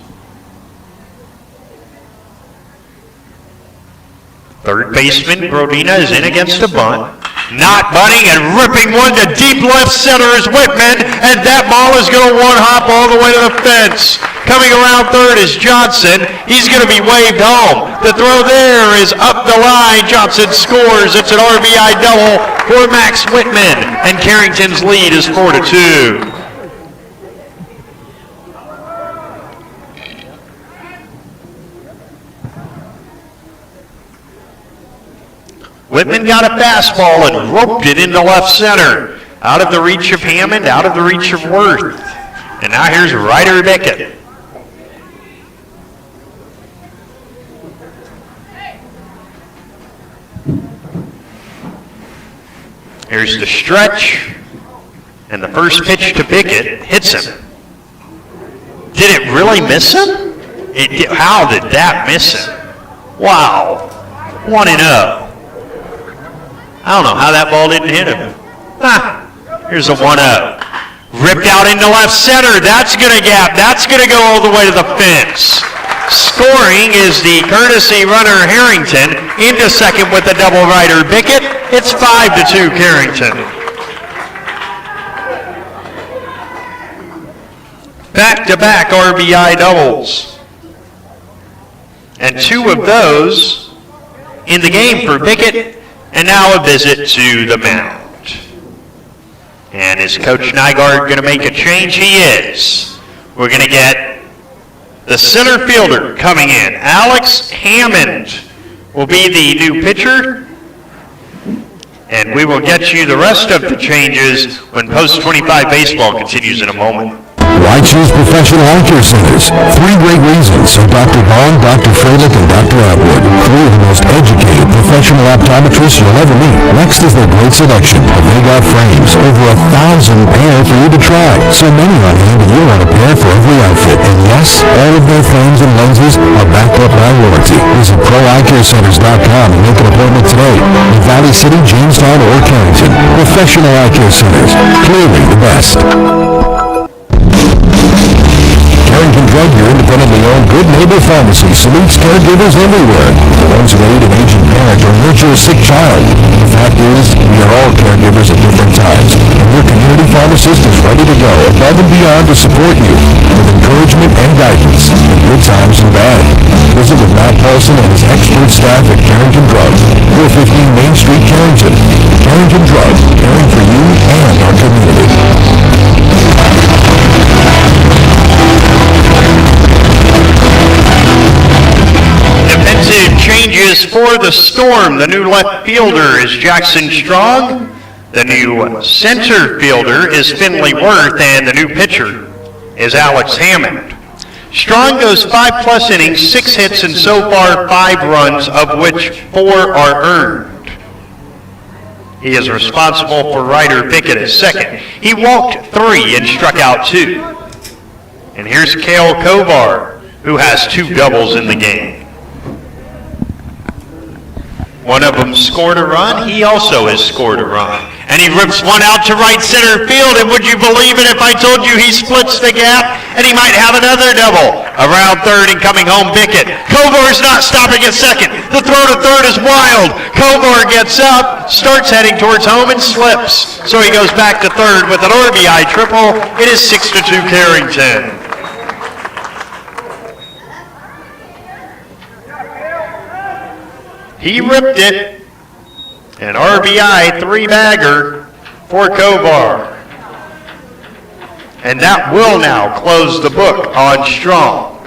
[SPEAKER 2] Third baseman Brodina is in against a bunt. Not bunting and ripping one to deep left center is Whitman, and that ball is going to one-hop all the way to the fence. Coming around third is Johnson. He's going to be waved home. The throw there is up the line. Johnson scores. It's an RBI double for Max Whitman, and Carrington's lead is 4-2. Whitman got a fastball and roped it into left center. Out of the reach of Hammond, out of the reach of Worth. And now here's Ryder Bickett. Here's the stretch. And the first pitch to Bickett hits him. Did it really miss him? How did that miss him? Wow. 1-0. I don't know how that ball didn't hit him. Here's a 1-0. Ripped out into left center. That's going to gap. That's going to go all the way to the fence. Scoring is the courtesy runner Carrington. Into second with the double rider Bickett. It's 5-2 Carrington. Back-to-back RBI doubles. And two of those in the game for Bickett. And now a visit to the mound. And is Coach Nygaard going to make a change? He is. We're going to get the center fielder coming in. Alex Hammond will be the new pitcher. And we will get you the rest of the changes when Post 25 baseball continues in a moment.
[SPEAKER 8] Why choose professional eye care centers? Three great reasons. So Dr. Bond, Dr. Freilich, and Dr. Atwood. Three of the most educated professional optometrists you'll ever meet. Next is their great selection of They frames. Over 1,000 pair for you to try. So many on hand that you'll want a pair for every outfit. And yes, all of their frames and lenses are backed up by warranty. Visit ProEyeCareCenters.com and make an appointment today in Valley City, Jamestown, or Carrington. Professional eye care centers. Clearly the best. Carrington Drug, your independently owned Good Neighbor Pharmacy, salutes caregivers everywhere. The ones who aid an aging parent or nurture a sick child. The fact is, we are all caregivers at different times, and your community pharmacist is ready to go above and beyond to support you with encouragement and guidance in good times and bad. Visit with Matt Paulson and his expert staff at Carrington Drug, 415 Main Street, Carrington. Carrington Drug, caring for you and our community.
[SPEAKER 2] Defensive changes for the Storm. The new left fielder is Jackson Strong. The new center fielder is Finley Worth, and the new pitcher is Alex Hammond. Strong goes 5+ innings, 6 hits, and so far 5 runs, of which 4 are earned. He is responsible for Ryder Bickett at second. He walked 3 and struck out 2. And here's Cale Kovar, who has 2 doubles in the game. One of them scored a run. He also has scored a run. And he rips one out to right center field. And would you believe it if I told you he splits the gap and he might have another double? Around third and coming home, Bickett. Kovar's not stopping at second. The throw to third is wild. Kovar gets up, starts heading towards home, and slips. So he goes back to third with an RBI triple. It is 6-2 Carrington. He ripped it, an RBI 3-bagger for Kovar. And that will now close the book on Strong.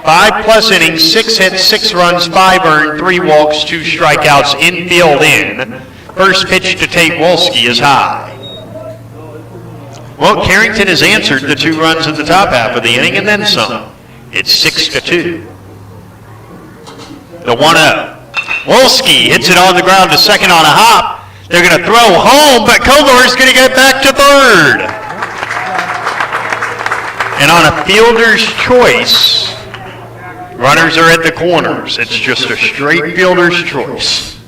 [SPEAKER 2] 5+ innings, 6 hits, 6 runs, 5 earned, 3 walks, 2 strikeouts, infield in. First pitch to Tate Wolski is high. Well, Carrington has answered the 2 runs in the top half of the inning and then some. It's 6-2. The 1-0. Wolski hits it on the ground to second on a hop. They're going to throw home, but Kovar's going to get back to third. And on a fielder's choice, runners are at the corners. It's just a straight fielder's choice.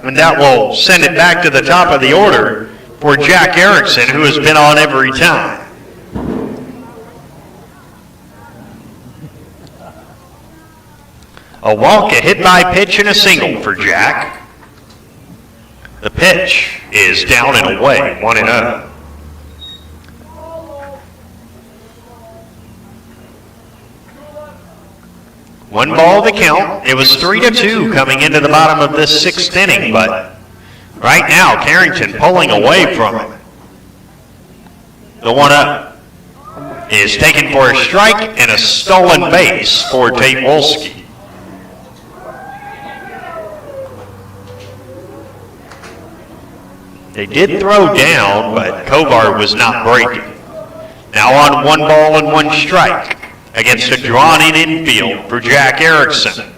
[SPEAKER 2] And that will send it back to the top of the order for Jack Erickson, who has been on every time. A walk, a hit by pitch, and a single for Jack. The pitch is down and away, 1-0. One ball the count. It was 3-2 coming into the bottom of this 6th inning, but right now Carrington pulling away from it. The 1-0 is taken for a strike and a stolen base for Tate Wolski. They did throw down, but Kovar was not breaking. Now on 1 ball and 1 strike against a drawn-in infield for Jack Erickson.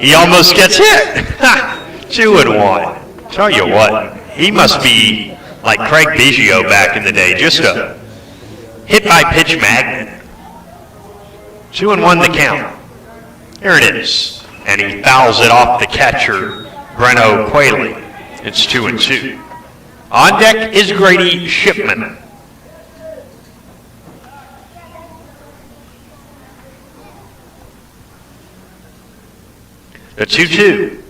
[SPEAKER 2] He almost gets hit. 2-1. Tell you what, he must be like Craig Biggio back in the day, just a hit-by-pitch magnet. 2-1 the count. Here it is. And he fouls it off the catcher, Breno Quayle. It's 2-2. On deck is Grady Shipman. The 2-2.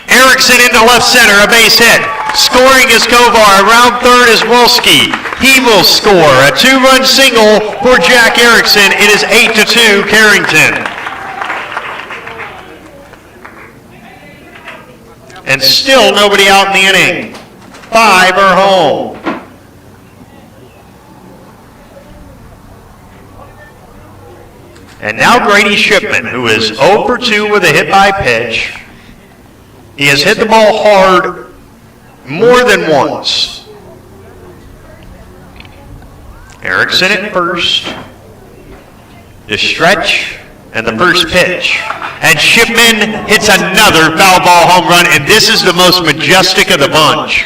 [SPEAKER 2] Erickson into left center, a base hit. Scoring is Kovar. Around third is Wolski. He will score a 2-run single for Jack Erickson. It is 8-2 Carrington. And still nobody out in the inning. 5 are home. And now Grady Shipman, who is 0 for 2 with a hit by pitch. He has hit the ball hard more than once. Erickson at first. The stretch and the first pitch. And Shipman hits another foul ball home run, and this is the most majestic of the bunch.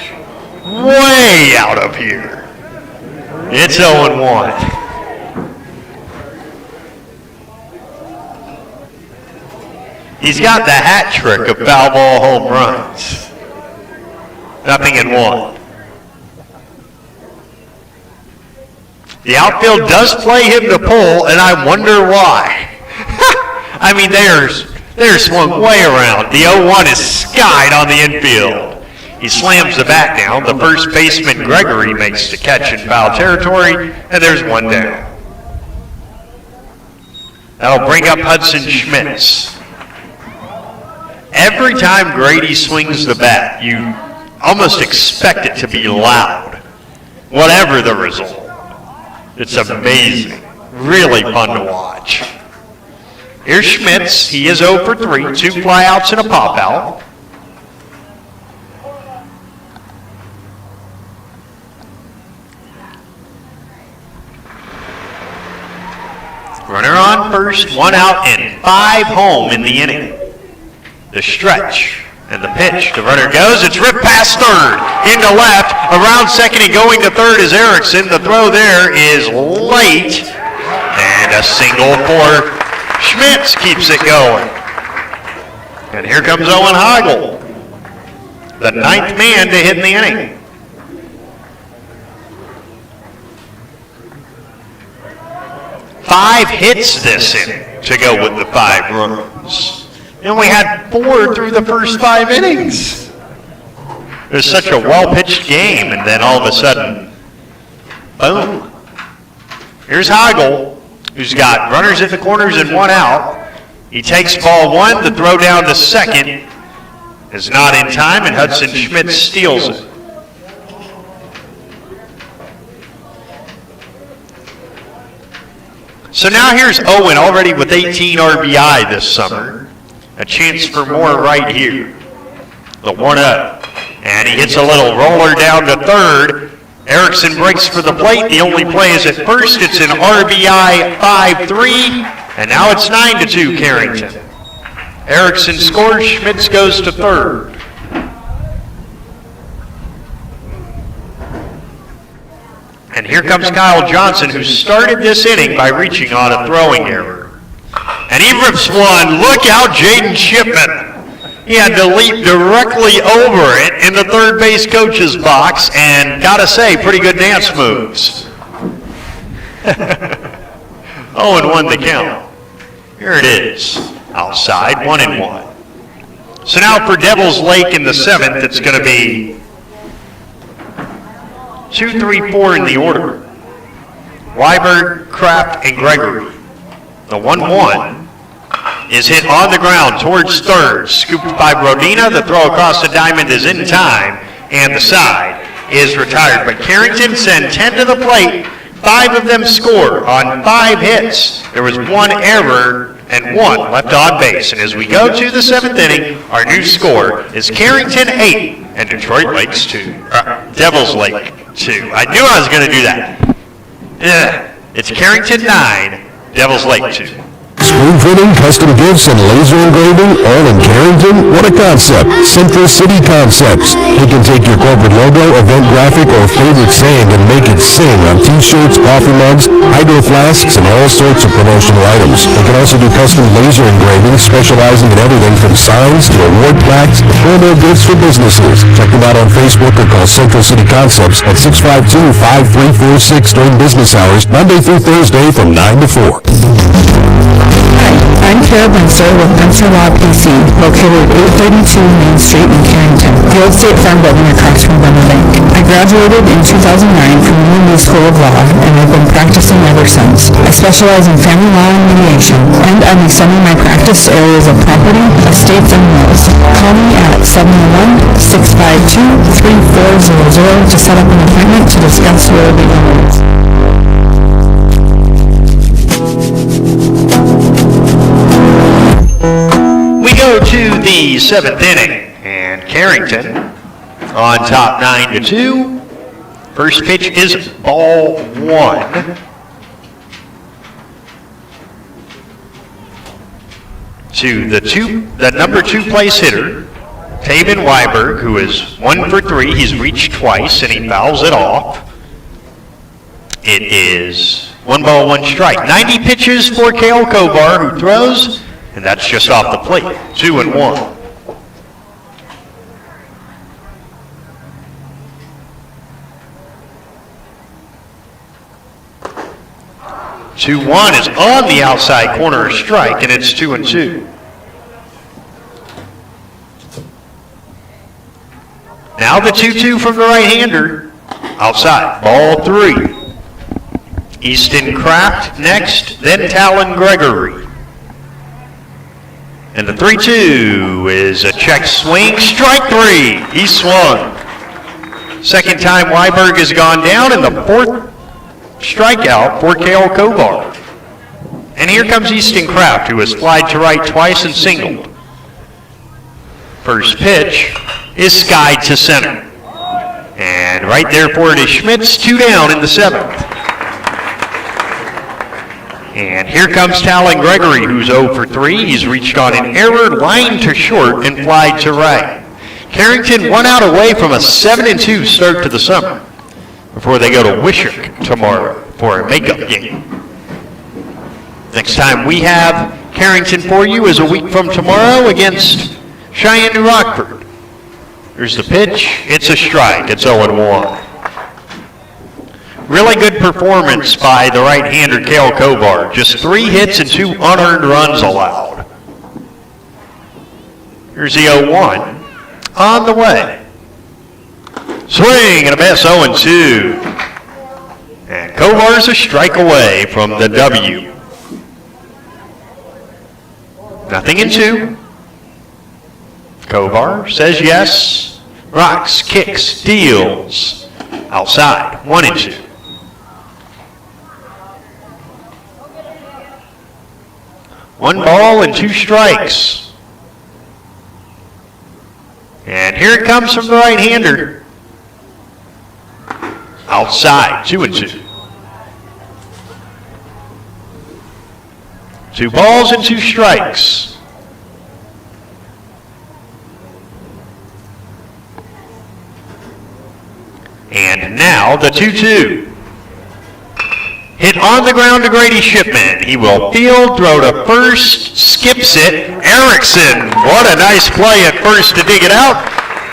[SPEAKER 2] Way out of here. It's 0-1. He's got the hat trick of foul ball home runs. 0-1. The outfield does play him to pull, and I wonder why. I mean, they're swung way around. The 0-1 is skied on the infield. He slams the bat down. The first baseman, Gregory, makes the catch in foul territory, and there's one down. That'll bring up Hudson Schmitz. Every time Grady swings the bat, you almost expect it to be loud, whatever the result. It's amazing. Really fun to watch. Here's Schmitz. He is 0 for 3, 2 flyouts and a pop-out. Runner on first, 1 out, and 5 home in the inning. The stretch and the pitch. The runner goes. It's ripped past third. Into left. Around second and going to third is Erickson. The throw there is late. And a single for Schmitz keeps it going. And here comes Owen Heigl, the 9th man to hit in the inning. Five hits this inning to go with the 5 runs. And we had 4 through the first 5 innings. It was such a well-pitched game, and then all of a sudden, boom. Here's Heigl, who's got runners at the corners and 1 out. He takes ball 1, the throw down to second is not in time, and Hudson Schmitz steals it. So now here's Owen already with 18 RBI this summer. A chance for more right here. The 1-0. And he hits a little roller down to third. Erickson breaks for the plate. The only play is at first. It's an RBI 5-3. And now it's 9-2 Carrington. Erickson scores. Schmitz goes to third. And here comes Kyle Johnson, who started this inning by reaching on a throwing error. And he rips one. Look out, Jaden Shipman. He had to leap directly over it in the third base coach's box, and gotta say, pretty good dance moves. 0-1 the count. Here it is. Outside, 1-1. So now for Devil's Lake in the 7th, it's going to be 2, 3, 4 in the order. Weiberg, Kraft, and Gregory. The 1-1 is hit on the ground towards third. Scooped by Brodina. The throw across the diamond is in time, and the side is retired. But Carrington sent 10 to the plate. 5 of them score on 5 hits. There was 1 error and 1 left on base. And as we go to the 7th inning, our new score is Carrington 8 and Detroit Lakes 2. Devils Lake 2. I knew I was going to do that. It's Carrington 9, Devils Lake 2.
[SPEAKER 8] Screen printing, custom gifts, and laser engraving, all in Carrington? What a concept. Central City Concepts. They can take your corporate logo, event graphic, or favorite saying and make it sing on t-shirts, coffee mugs, hydro flasks, and all sorts of promotional items. They can also do custom laser engraving, specializing in everything from signs to award plaques to promo gifts for businesses. Check them out on Facebook or call Central City Concepts at 652-5346 during business hours, Monday through Thursday from 9 to 4.
[SPEAKER 6] Hi, I'm Kara Bunster with Bunster Law PC, located at 832 Main Street in Carrington, the old State Farm building across from Bremer Bank. I graduated in 2009 from UND School of Law, and I've been practicing ever since. I specialize in family law and mediation, and I'm extending my practice to areas of property, estates, and wills. Call me at 701-652-3400 to set up an appointment to discuss your legal needs.
[SPEAKER 2] We go to the 7th inning, and Carrington on top 9-2. First pitch is ball 1. To the number 2 place hitter, Taven Weiberg, who is 1 for 3. He's reached twice, and he fouls it off. It is 1 ball, 1 strike. 90 pitches for Cale Kovar, who throws, and that's just off the plate. 2-1. 2-1 is on the outside corner, a strike, and it's 2-2. Now the 2-2 from the right-hander, outside, ball 3. Easton Kraft next, then Talon Gregory. And the 3-2 is a check swing, strike 3. He swung. Second time Weiberg has gone down, and the 4th strikeout for Cale Kovar. And here comes Easton Kraft, who has flied to right twice and singled. First pitch is skied to center. And right there for it is Schmitz, 2 down in the 7th. And here comes Talon Gregory, who's 0 for 3. He's reached on an error, line to short, and flied to right. Carrington 1 out away from a 7-2 start to the summer before they go to Wishock tomorrow for a makeup game. Next time we have Carrington for you is a week from tomorrow against Cheyenne New Rockford. Here's the pitch. It's a strike. It's 0-1. Really good performance by the right-hander Cale Kovar. Just 3 hits and 2 unearned runs allowed. Here's the 0-1 on the way. Swing and a miss, 0-2. And Kovar's a strike away from the W. 0-2. Kovar says yes, rocks, kicks, deals. Outside, 1-2. One ball and 2 strikes. And here it comes from the right-hander. Outside, 2-2. 2 balls and 2 strikes. And now the 2-2. Hit on the ground to Grady Shipman. He will field, throw to first, skips it. Erickson, what a nice play at first to dig it out.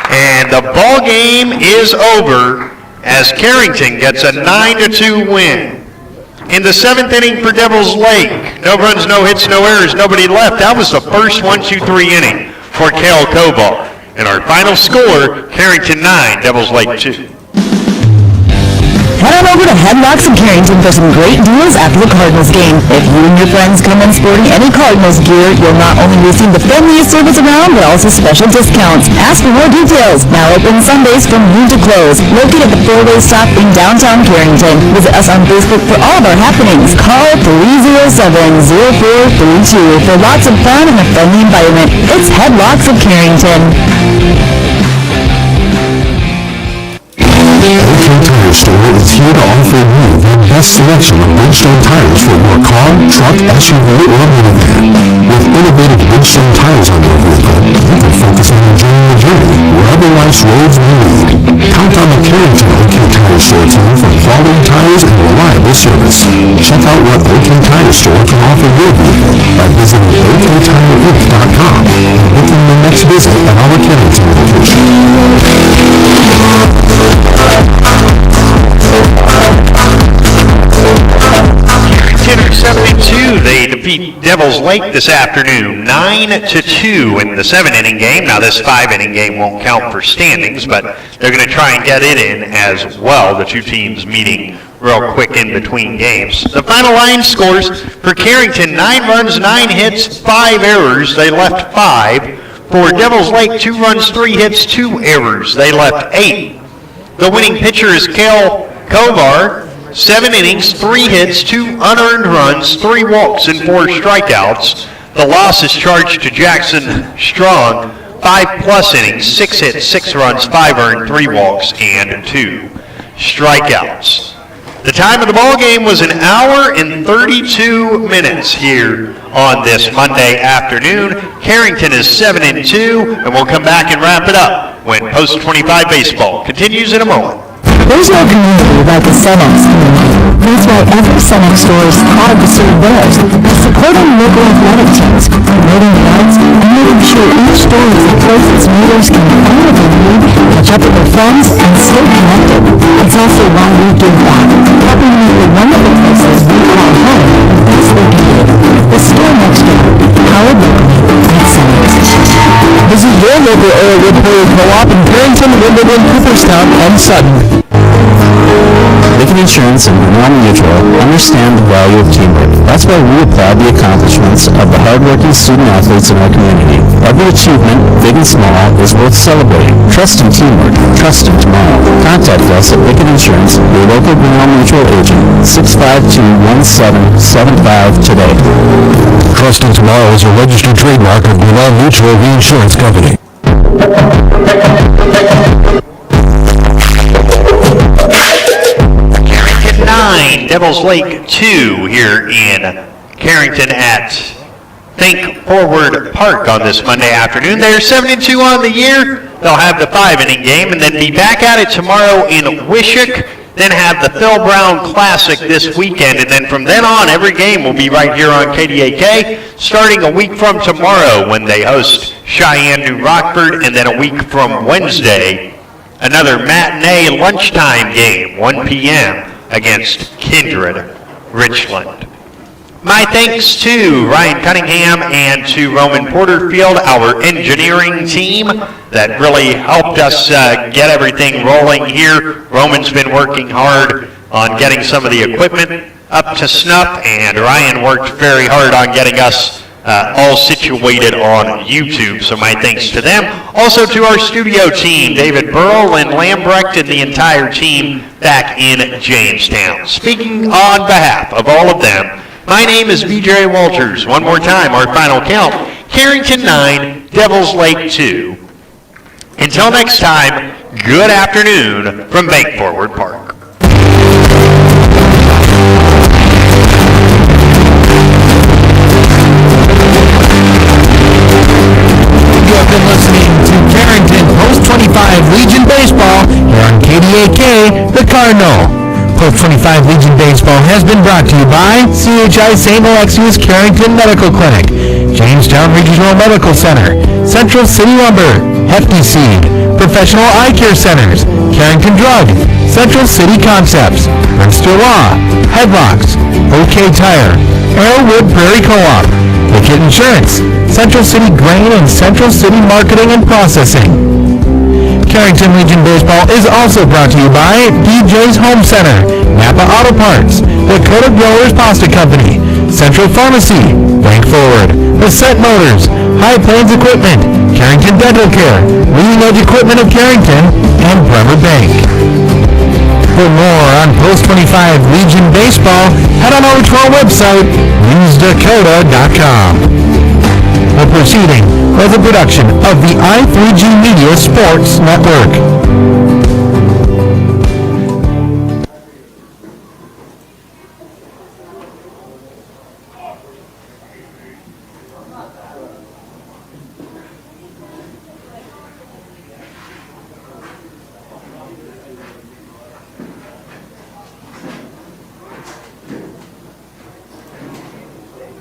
[SPEAKER 2] And the ball game is over as Carrington gets a 9-2 win. In the 7th inning for Devils Lake, no runs, no hits, no errors, nobody left. That was the first 1-2-3 inning for Cale Kovar. And our final score, Carrington 9, Devils Lake 2.
[SPEAKER 7] Head on over to Headlocks in Carrington for some great deals after the Cardinals game. If you and your friends come in sporting any Cardinals gear, you'll not only receive the friendliest service around, but also special discounts. Ask for more details. Now open Sundays from noon to close. Located at the 4-way stop in downtown Carrington. Visit us on Facebook for all of our happenings. Call 307-0432 for lots of fun and a friendly environment. It's Headlocks of Carrington.
[SPEAKER 8] OK Tire Store is here to offer you the best selection of Bridgestone tires for your car, truck, SUV, or minivan. With innovative Bridgestone tires on your vehicle, you can focus on enjoying the journey wherever life's roads may lead. Count on the Carrington OK Tire Store team for quality tires and reliable service. Check out what OK Tire Store can offer your vehicle by visiting OKTireInc.com and booking your next visit at our Carrington location.
[SPEAKER 2] Carrington 72, they defeat Devils Lake this afternoon, 9-2 in the 7-inning game. Now this 5-inning game won't count for standings, but they're going to try and get it in as well. The two teams meeting real quick in between games. The final line scores for Carrington, 9 runs, 9 hits, 5 errors. They left 5. For Devils Lake, 2 runs, 3 hits, 2 errors. They left 8. The winning pitcher is Cale Kovar. 7 innings, 3 hits, 2 unearned runs, 3 walks, and 4 strikeouts. The loss is charged to Jackson Strong. 5+ innings, 6 hits, 6 runs, 5 earned, 3 walks, and 2 strikeouts. The time of the ball game was 1 hour and 32 minutes here on this Monday afternoon. Carrington is 7-2, and we'll come back and wrap it up when Post 25 baseball continues in a moment.
[SPEAKER 7] There's no community like a Cenex community. That's why every Cenex store is proud to serve theirs by supporting local athletic teams, promoting the arts, and making sure each store is a place its neighbors can find what they need, catch up with their friends, and stay connected. It's also why we give back, helping make the wonderful places we call home the best they can be. The store next door, powered locally at Cenex.
[SPEAKER 3] This is your local area reporter co-op in Carrington, Wimbledon, Cooperstown, and Sutton. Lincoln Insurance and Vermont Mutual understand the value of teamwork. That's why we applaud the accomplishments of the hardworking student athletes in our community. Every achievement, big and small, is worth celebrating. Trust in teamwork. Trust in tomorrow. Contact us at Lincoln Insurance, your local Vermont Mutual agent, 652-1775 today.
[SPEAKER 8] Trust in Tomorrow is a registered trademark of Vermont Mutual Reinsurance Company.
[SPEAKER 2] Carrington 9, Devils Lake 2 here in Carrington at Think Forward Park on this Monday afternoon. They're 7-2 on the year. They'll have the 5-inning game and then be back at it tomorrow in Wishick. Then have the Phil Brown Classic this weekend, and then from then on, every game will be right here on KDAK, starting a week from tomorrow when they host Cheyenne New Rockford, and then a week from Wednesday, another matinee lunchtime game, 1 p.m. against Kindred Richland. My thanks to Ryan Cunningham and to Roman Porterfield, our engineering team that really helped us get everything rolling here. Roman's been working hard on getting some of the equipment up to snuff, and Ryan worked very hard on getting us all situated on YouTube, so my thanks to them. Also to our studio team, David Burrell and Lambrecht and the entire team back in Jamestown. Speaking on behalf of all of them, my name is BJ Walters. One more time, our final count, Carrington 9, Devils Lake 2. Until next time, good afternoon from Bank Forward Park.
[SPEAKER 1] You have been listening to Carrington Post 25 Legion Baseball here on KDAK, the Cardinal. Post 25 Legion Baseball has been brought to you by CHI St. Alexius Carrington Medical Clinic, Jamestown Regional Medical Center, Central City Lumber, Hefty Seed, Professional Eye Care Centers, Carrington Drug, Central City Concepts, Princeton Law, Headlocks, OK Tire, Arrowwood Prairie Co-op, Wicked Insurance, Central City Grain, and Central City Marketing and Processing. Carrington Legion Baseball is also brought to you by DJ's Home Center, Napa Auto Parts, Dakota Growers Pasta Company, Central Pharmacy, Bank Forward, Bassett Motors, High Plains Equipment, Carrington Dental Care, Leading Edge Equipment of Carrington, and Bremer Bank. For more on Post 25 Legion Baseball, head on over to our website, newsdakota.com. The proceeding was a production of the I3G Media Sports Network.